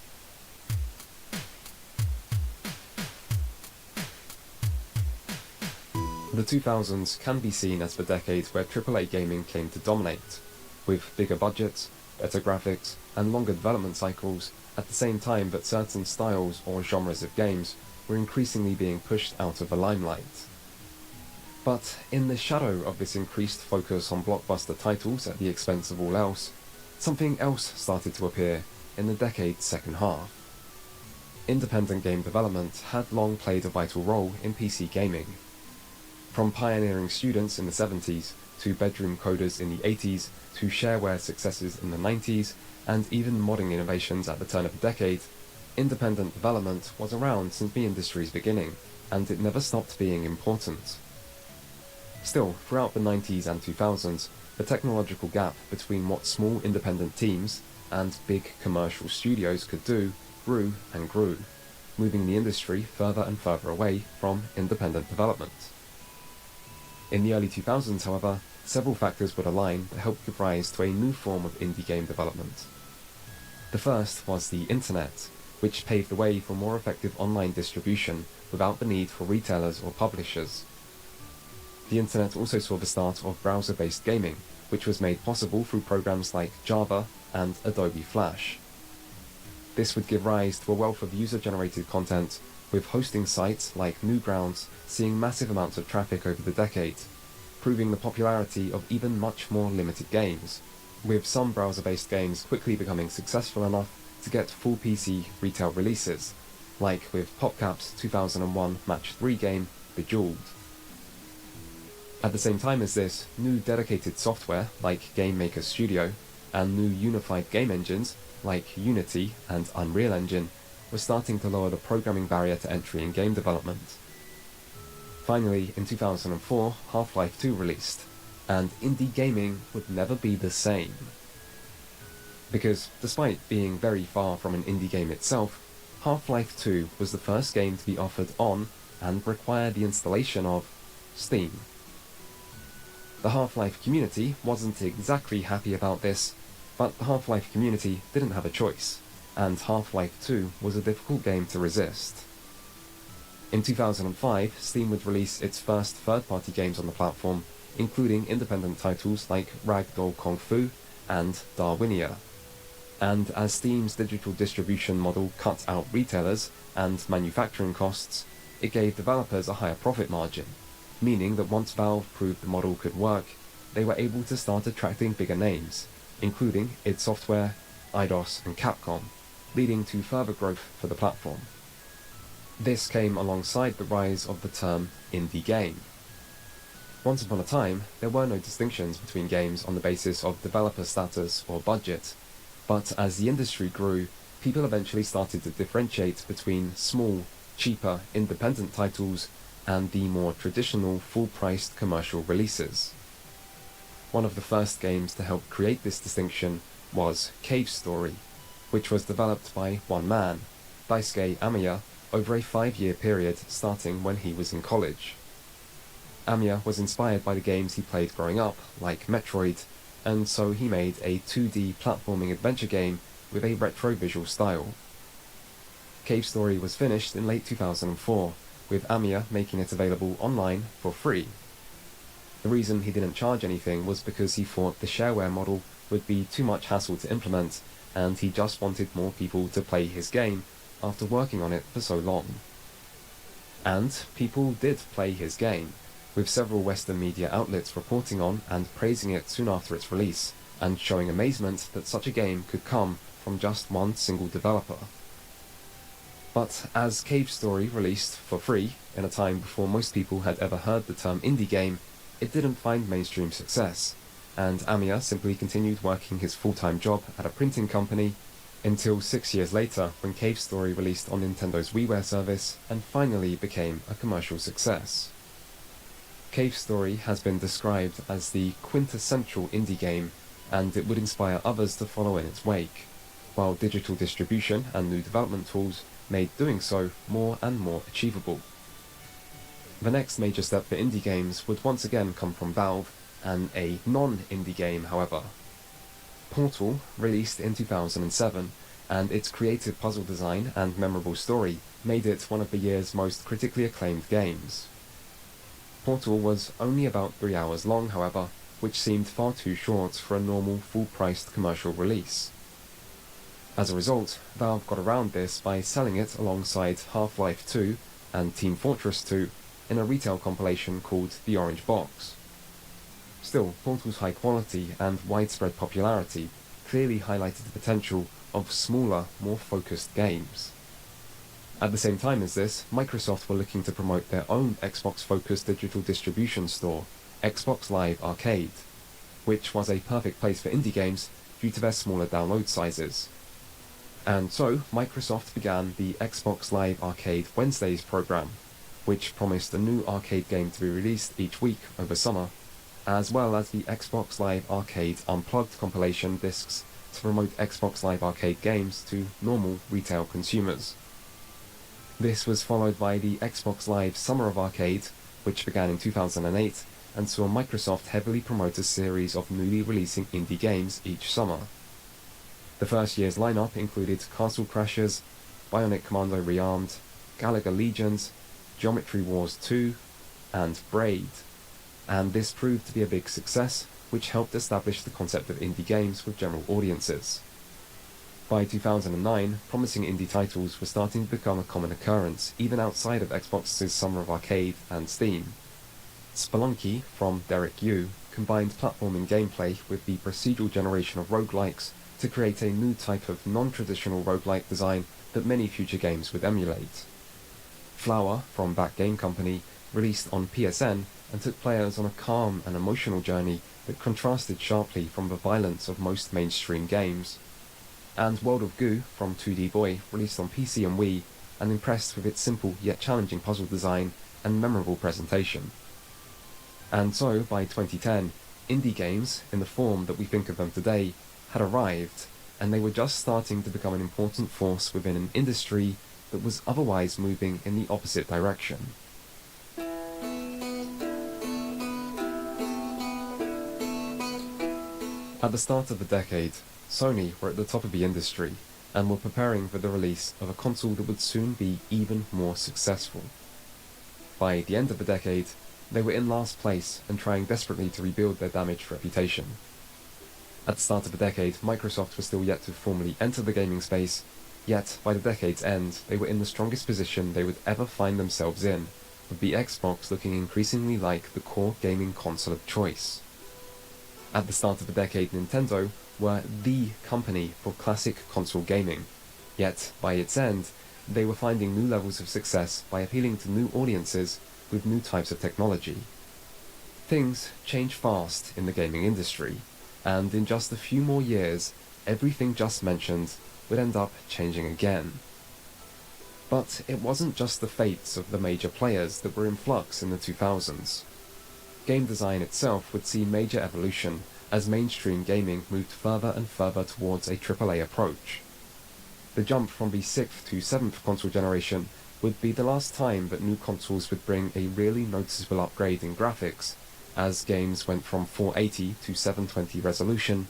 The 2000s can be seen as the decade where AAA gaming came to dominate, with bigger budgets, better graphics, and longer development cycles, at the same time that certain styles or genres of games were increasingly being pushed out of the limelight. But in the shadow of this increased focus on blockbuster titles at the expense of all else, something else started to appear in the decade's second half. Independent game development had long played a vital role in PC gaming. From pioneering students in the 70s, to bedroom coders in the 80s, to shareware successes in the 90s, and even modding innovations at the turn of the decade, independent development was around since the industry's beginning, and it never stopped being important. Still, throughout the 90s and 2000s, the technological gap between what small independent teams and big commercial studios could do grew and grew, moving the industry further and further away from independent development. In the early 2000s, however, several factors would align that helped give rise to a new form of indie game development. The first was the internet, which paved the way for more effective online distribution without the need for retailers or publishers. The internet also saw the start of browser-based gaming, which was made possible through programs like Java and Adobe Flash. This would give rise to a wealth of user-generated content, with hosting sites like Newgrounds seeing massive amounts of traffic over the decade, proving the popularity of even much more limited games, with some browser-based games quickly becoming successful enough to get full PC retail releases, like with PopCap's 2001 Match 3 game, Bejeweled. At the same time as this, new dedicated software like Game Maker Studio and new unified game engines like Unity and Unreal Engine were starting to lower the programming barrier to entry in game development. Finally, in 2004, Half-Life 2 released, and indie gaming would never be the same. Because, despite being very far from an indie game itself, Half-Life 2 was the first game to be offered on, and require the installation of, Steam. The Half-Life community wasn't exactly happy about this, but the Half-Life community didn't have a choice, and Half-Life 2 was a difficult game to resist. In 2005, Steam would release its first third-party games on the platform, including independent titles like Ragdoll Kung Fu and Darwinia. And as Steam's digital distribution model cut out retailers and manufacturing costs, it gave developers a higher profit margin, meaning that once Valve proved the model could work, they were able to start attracting bigger names, including id Software, Eidos and Capcom, leading to further growth for the platform. This came alongside the rise of the term indie game. Once upon a time, there were no distinctions between games on the basis of developer status or budget, but as the industry grew, people eventually started to differentiate between small, cheaper, independent titles and the more traditional, full-priced commercial releases. One of the first games to help create this distinction was Cave Story, which was developed by one man, Daisuke Amiya, over a 5-year period starting when he was in college. Amiya was inspired by the games he played growing up, like Metroid, and so he made a 2D platforming adventure game with a retro visual style. Cave Story was finished in late 2004, with Amiya making it available online for free. The reason he didn't charge anything was because he thought the shareware model would be too much hassle to implement, and he just wanted more people to play his game after working on it for so long. And people did play his game, with several Western media outlets reporting on and praising it soon after its release, and showing amazement that such a game could come from just one single developer. But as Cave Story released for free, in a time before most people had ever heard the term indie game, it didn't find mainstream success, and Amiya simply continued working his full-time job at a printing company until 6 years later when Cave Story released on Nintendo's WiiWare service and finally became a commercial success. Cave Story has been described as the quintessential indie game, and it would inspire others to follow in its wake, while digital distribution and new development tools made doing so more and more achievable. The next major step for indie games would once again come from Valve, and a non-indie game, however. Portal, released in 2007, and its creative puzzle design and memorable story made it one of the year's most critically acclaimed games. Portal was only about 3 hours long, however, which seemed far too short for a normal full-priced commercial release. As a result, Valve got around this by selling it alongside Half-Life 2 and Team Fortress 2 in a retail compilation called The Orange Box. Still, Portal's high quality and widespread popularity clearly highlighted the potential of smaller, more focused games. At the same time as this, Microsoft were looking to promote their own Xbox-focused digital distribution store, Xbox Live Arcade, which was a perfect place for indie games due to their smaller download sizes. And so, Microsoft began the Xbox Live Arcade Wednesdays program, which promised a new arcade game to be released each week over summer, as well as the Xbox Live Arcade Unplugged compilation discs to promote Xbox Live Arcade games to normal retail consumers. This was followed by the Xbox Live Summer of Arcade, which began in 2008 and saw Microsoft heavily promote a series of newly releasing indie games each summer. The first year's lineup included Castle Crashers, Bionic Commando Rearmed, Galaga Legions, Geometry Wars 2, and Braid, and this proved to be a big success, which helped establish the concept of indie games with general audiences. By 2009, promising indie titles were starting to become a common occurrence, even outside of Xbox's Summer of Arcade and Steam. Spelunky, from Derek Yu, combined platforming gameplay with the procedural generation of roguelikes to create a new type of non-traditional roguelike design that many future games would emulate. Flower, from Back Game Company, released on PSN and took players on a calm and emotional journey that contrasted sharply from the violence of most mainstream games. And World of Goo, from 2D Boy, released on PC and Wii, and impressed with its simple yet challenging puzzle design and memorable presentation. And so, by 2010, indie games, in the form that we think of them today, had arrived, and they were just starting to become an important force within an industry that was otherwise moving in the opposite direction. At the start of the decade, Sony were at the top of the industry, and were preparing for the release of a console that would soon be even more successful. By the end of the decade, they were in last place and trying desperately to rebuild their damaged reputation. At the start of the decade, Microsoft was still yet to formally enter the gaming space, yet by the decade's end, they were in the strongest position they would ever find themselves in, with the Xbox looking increasingly like the core gaming console of choice. At the start of the decade, Nintendo were the company for classic console gaming, yet by its end, they were finding new levels of success by appealing to new audiences with new types of technology. Things change fast in the gaming industry, and in just a few more years, everything just mentioned would end up changing again. But it wasn't just the fates of the major players that were in flux in the 2000s. Game design itself would see major evolution as mainstream gaming moved further and further towards a AAA approach. The jump from the 6th to 7th console generation would be the last time that new consoles would bring a really noticeable upgrade in graphics, as games went from 480 to 720 resolution,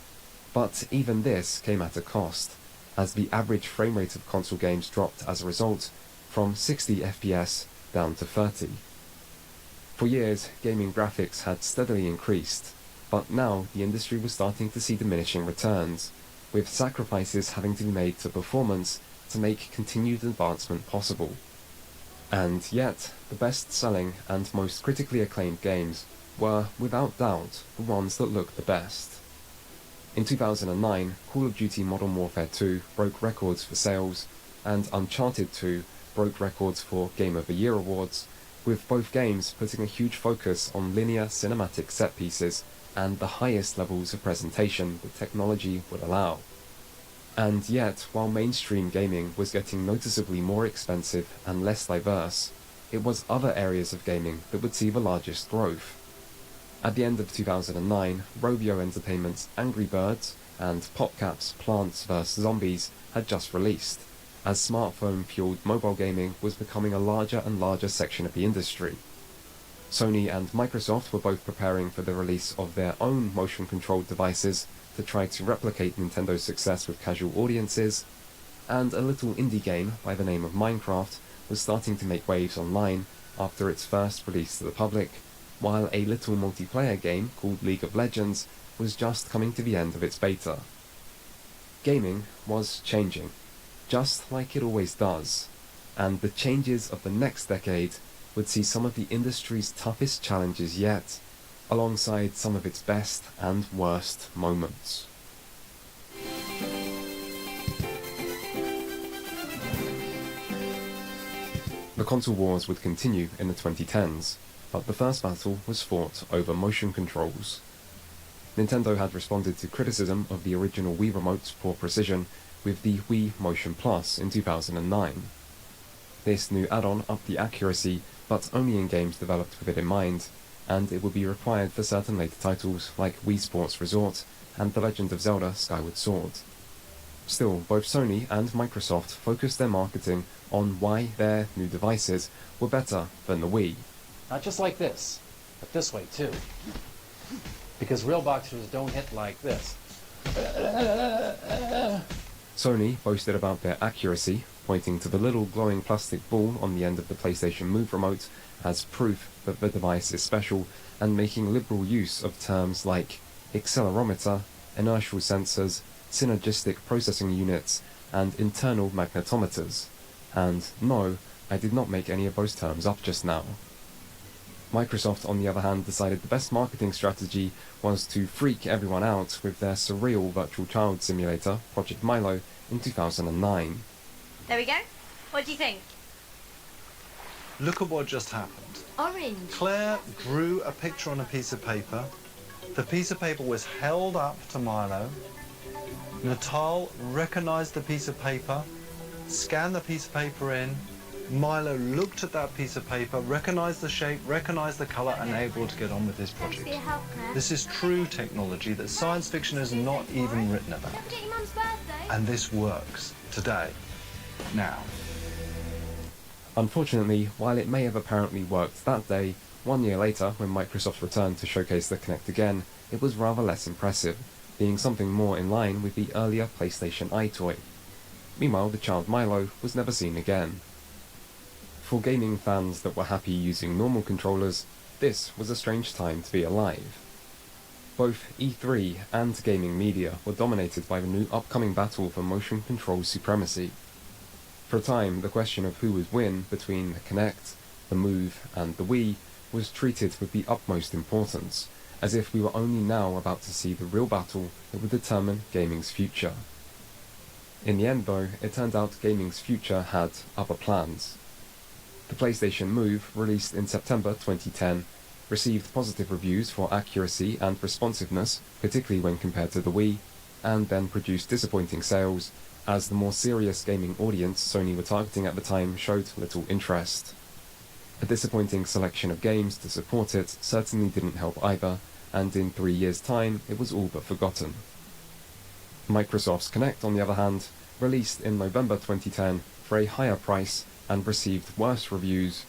but even this came at a cost, as the average frame rate of console games dropped as a result from 60 FPS down to 30. For years, gaming graphics had steadily increased, but now the industry was starting to see diminishing returns, with sacrifices having to be made to performance to make continued advancement possible. And yet, the best-selling and most critically acclaimed games were, without doubt, the ones that looked the best. In 2009, Call of Duty Modern Warfare 2 broke records for sales, and Uncharted 2 broke records for Game of the Year awards, with both games putting a huge focus on linear cinematic set pieces and the highest levels of presentation that technology would allow. And yet, while mainstream gaming was getting noticeably more expensive and less diverse, it was other areas of gaming that would see the largest growth. At the end of 2009, Rovio Entertainment's Angry Birds and PopCap's Plants vs. Zombies had just released, as smartphone-fueled mobile gaming was becoming a larger and larger section of the industry. Sony and Microsoft were both preparing for the release of their own motion-controlled devices to try to replicate Nintendo's success with casual audiences, and a little indie game by the name of Minecraft was starting to make waves online after its first release to the public, while a little multiplayer game called League of Legends was just coming to the end of its beta. Gaming was changing, just like it always does, and the changes of the next decade would see some of the industry's toughest challenges yet, alongside some of its best and worst moments. The console wars would continue in the 2010s, but the first battle was fought over motion controls. Nintendo had responded to criticism of the original Wii Remote's poor precision with the Wii Motion Plus in 2009. This new add-on upped the accuracy but only in games developed with it in mind, and it would be required for certain later titles like Wii Sports Resort and The Legend of Zelda Skyward Sword. Still, both Sony and Microsoft focused their marketing on why their new devices were better than the Wii. Not just like this, but this way too. Because real boxers don't hit like this. Sony boasted about their accuracy, pointing to the little glowing plastic ball on the end of the PlayStation Move remote as proof that the device is special, and making liberal use of terms like accelerometer, inertial sensors, synergistic processing units, and internal magnetometers. And no, I did not make any of those terms up just now. Microsoft, on the other hand, decided the best marketing strategy was to freak everyone out with their surreal virtual child simulator, Project Milo, in 2009. There we go. What do you think? Look at what just happened. Orange. Claire drew a picture on a piece of paper. The piece of paper was held up to Milo. Natal recognized the piece of paper, scanned the piece of paper in. Milo looked at that piece of paper, recognized the shape, recognized the color, and able to get on with his project. This is true technology that science fiction has not even written about. And this works today, now. Unfortunately, while it may have apparently worked that day, 1 year later, when Microsoft returned to showcase the Kinect again, it was rather less impressive, being something more in line with the earlier PlayStation iToy. Meanwhile, the child Milo was never seen again. For gaming fans that were happy using normal controllers, this was a strange time to be alive. Both E3 and gaming media were dominated by the new upcoming battle for motion control supremacy. For a time, the question of who would win between the Kinect, the Move, and the Wii was treated with the utmost importance, as if we were only now about to see the real battle that would determine gaming's future. In the end, though, it turned out gaming's future had other plans. The PlayStation Move, released in September 2010, received positive reviews for accuracy and responsiveness, particularly when compared to the Wii, and then produced disappointing sales, as the more serious gaming audience Sony were targeting at the time showed little interest. A disappointing selection of games to support it certainly didn't help either, and in 3 years' time it was all but forgotten. Microsoft's Kinect, on the other hand, released in November 2010 for a higher price and received worse reviews,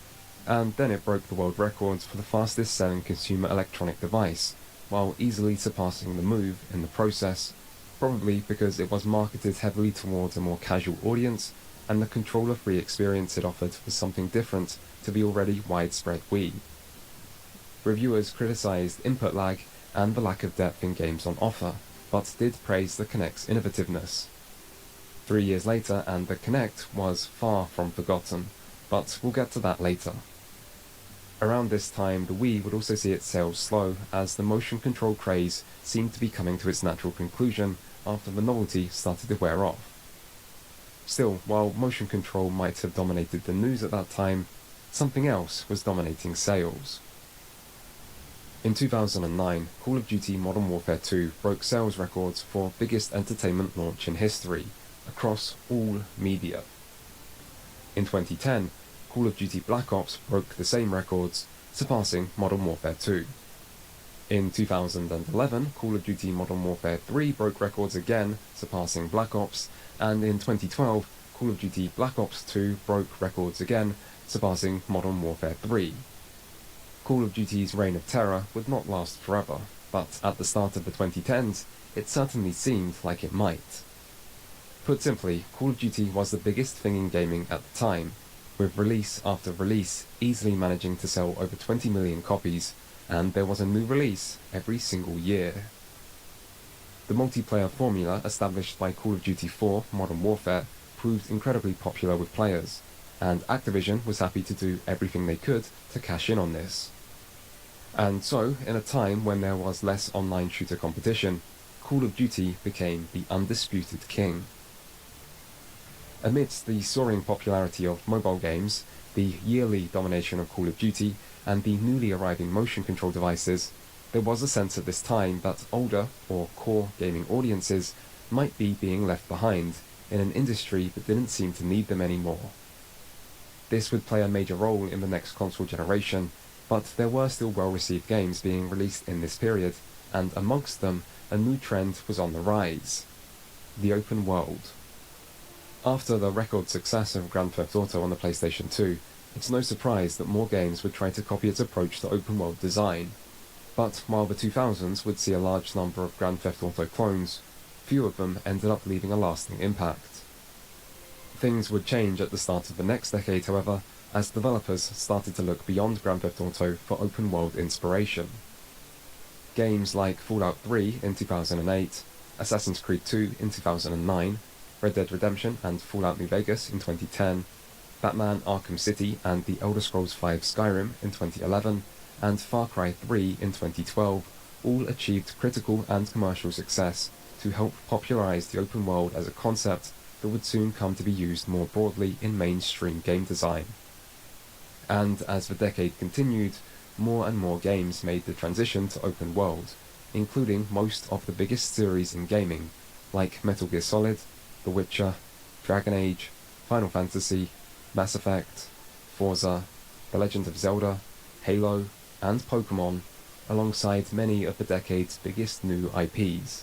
and then it broke the world records for the fastest selling consumer electronic device, while easily surpassing the Move in the process, probably because it was marketed heavily towards a more casual audience, and the controller-free experience it offered was something different to the already widespread Wii. Reviewers criticized input lag and the lack of depth in games on offer, but did praise the Kinect's innovativeness. 3 years later, and the Kinect was far from forgotten, but we'll get to that later. Around this time, the Wii would also see its sales slow, as the motion control craze seemed to be coming to its natural conclusion after the novelty started to wear off. Still, while motion control might have dominated the news at that time, something else was dominating sales. In 2009, Call of Duty Modern Warfare 2 broke sales records for biggest entertainment launch in history, across all media. In 2010, Call of Duty Black Ops broke the same records, surpassing Modern Warfare 2. In 2011, Call of Duty Modern Warfare 3 broke records again, surpassing Black Ops, and in 2012, Call of Duty Black Ops 2 broke records again, surpassing Modern Warfare 3. Call of Duty's reign of terror would not last forever, but at the start of the 2010s, it certainly seemed like it might. Put simply, Call of Duty was the biggest thing in gaming at the time, with release after release easily managing to sell over 20 million copies, and there was a new release every single year. The multiplayer formula established by Call of Duty 4 Modern Warfare proved incredibly popular with players, and Activision was happy to do everything they could to cash in on this. And so, in a time when there was less online shooter competition, Call of Duty became the undisputed king. Amidst the soaring popularity of mobile games, the yearly domination of Call of Duty, and the newly arriving motion control devices, there was a sense at this time that older, or core gaming audiences might be being left behind in an industry that didn't seem to need them anymore. This would play a major role in the next console generation, but there were still well-received games being released in this period, and amongst them, a new trend was on the rise: the open world. After the record success of Grand Theft Auto on the PlayStation 2, it's no surprise that more games would try to copy its approach to open world design. But while the 2000s would see a large number of Grand Theft Auto clones, few of them ended up leaving a lasting impact. Things would change at the start of the next decade, however, as developers started to look beyond Grand Theft Auto for open world inspiration. Games like Fallout 3 in 2008, Assassin's Creed 2 in 2009, Red Dead Redemption and Fallout New Vegas in 2010, Batman Arkham City and The Elder Scrolls V Skyrim in 2011, and Far Cry 3 in 2012 all achieved critical and commercial success to help popularize the open world as a concept that would soon come to be used more broadly in mainstream game design. And as the decade continued, more and more games made the transition to open world, including most of the biggest series in gaming, like Metal Gear Solid, The Witcher, Dragon Age, Final Fantasy, Mass Effect, Forza, The Legend of Zelda, Halo, and Pokémon, alongside many of the decade's biggest new IPs.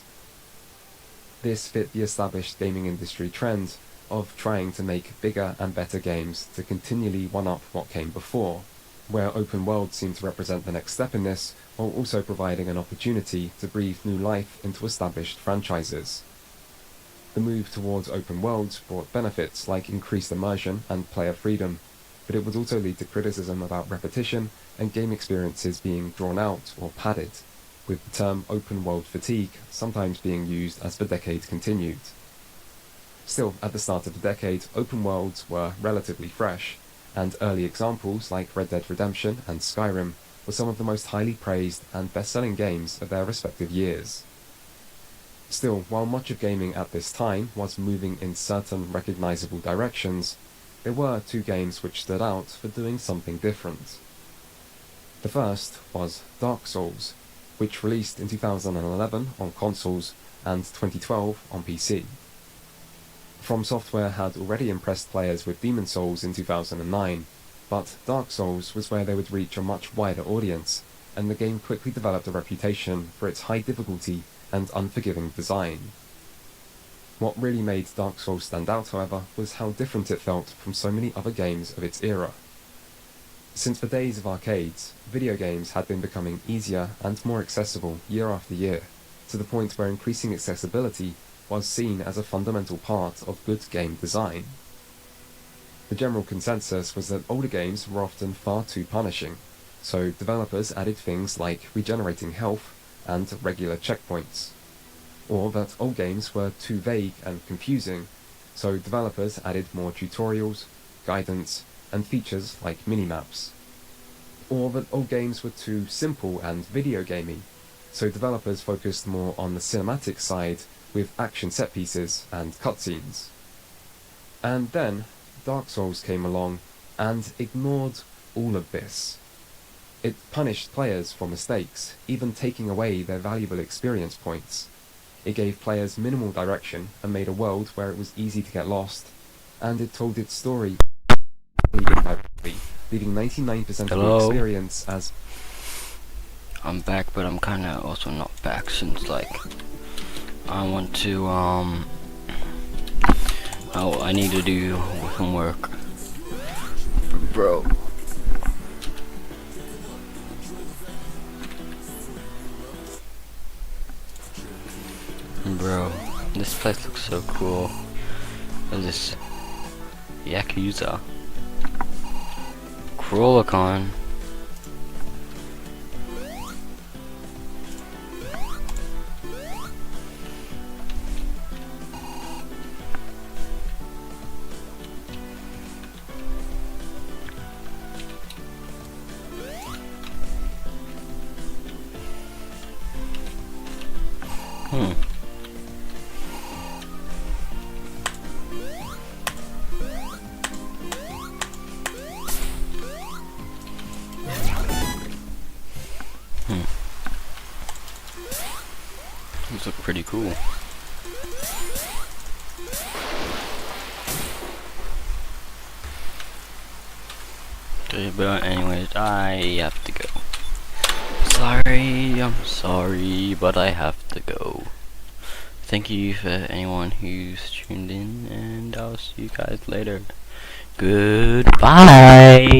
This fit the established gaming industry trend of trying to make bigger and better games to continually one-up what came before, where open world seemed to represent the next step in this, while also providing an opportunity to breathe new life into established franchises. The move towards open worlds brought benefits like increased immersion and player freedom, but it would also lead to criticism about repetition and game experiences being drawn out or padded, with the term open world fatigue sometimes being used as the decade continued. Still, at the start of the decade, open worlds were relatively fresh, and early examples like Red Dead Redemption and Skyrim were some of the most highly praised and best-selling games of their respective years. Still, while much of gaming at this time was moving in certain recognizable directions, there were two games which stood out for doing something different. The first was Dark Souls, which released in 2011 on consoles and 2012 on PC. From Software had already impressed players with Demon's Souls in 2009, but Dark Souls was where they would reach a much wider audience, and the game quickly developed a reputation for its high difficulty and unforgiving design. What really made Dark Souls stand out, however, was how different it felt from so many other games of its era. Since the days of arcades, video games had been becoming easier and more accessible year after year, to the point where increasing accessibility was seen as a fundamental part of good game design. The general consensus was that older games were often far too punishing, so developers added things like regenerating health and regular checkpoints, or that old games were too vague and confusing, so developers added more tutorials, guidance, and features like minimaps, or that old games were too simple and video gamey, so developers focused more on the cinematic side with action set pieces and cutscenes. And then Dark Souls came along and ignored all of this. It punished players for mistakes, even taking away their valuable experience points. It gave players minimal direction and made a world where it was easy to get lost, and it told its story indirectly, leaving 99% of the experience as... I'm back, but I'm kinda also not back since, like, I want to, I need to do some work. Bro. Bro, this place looks so cool. There's this Yakuza Crawlicon. These look pretty cool. But anyways, I have to go. Sorry, I'm sorry, but I have to go. Thank you for anyone who's tuned in, and I'll see you guys later. Goodbye.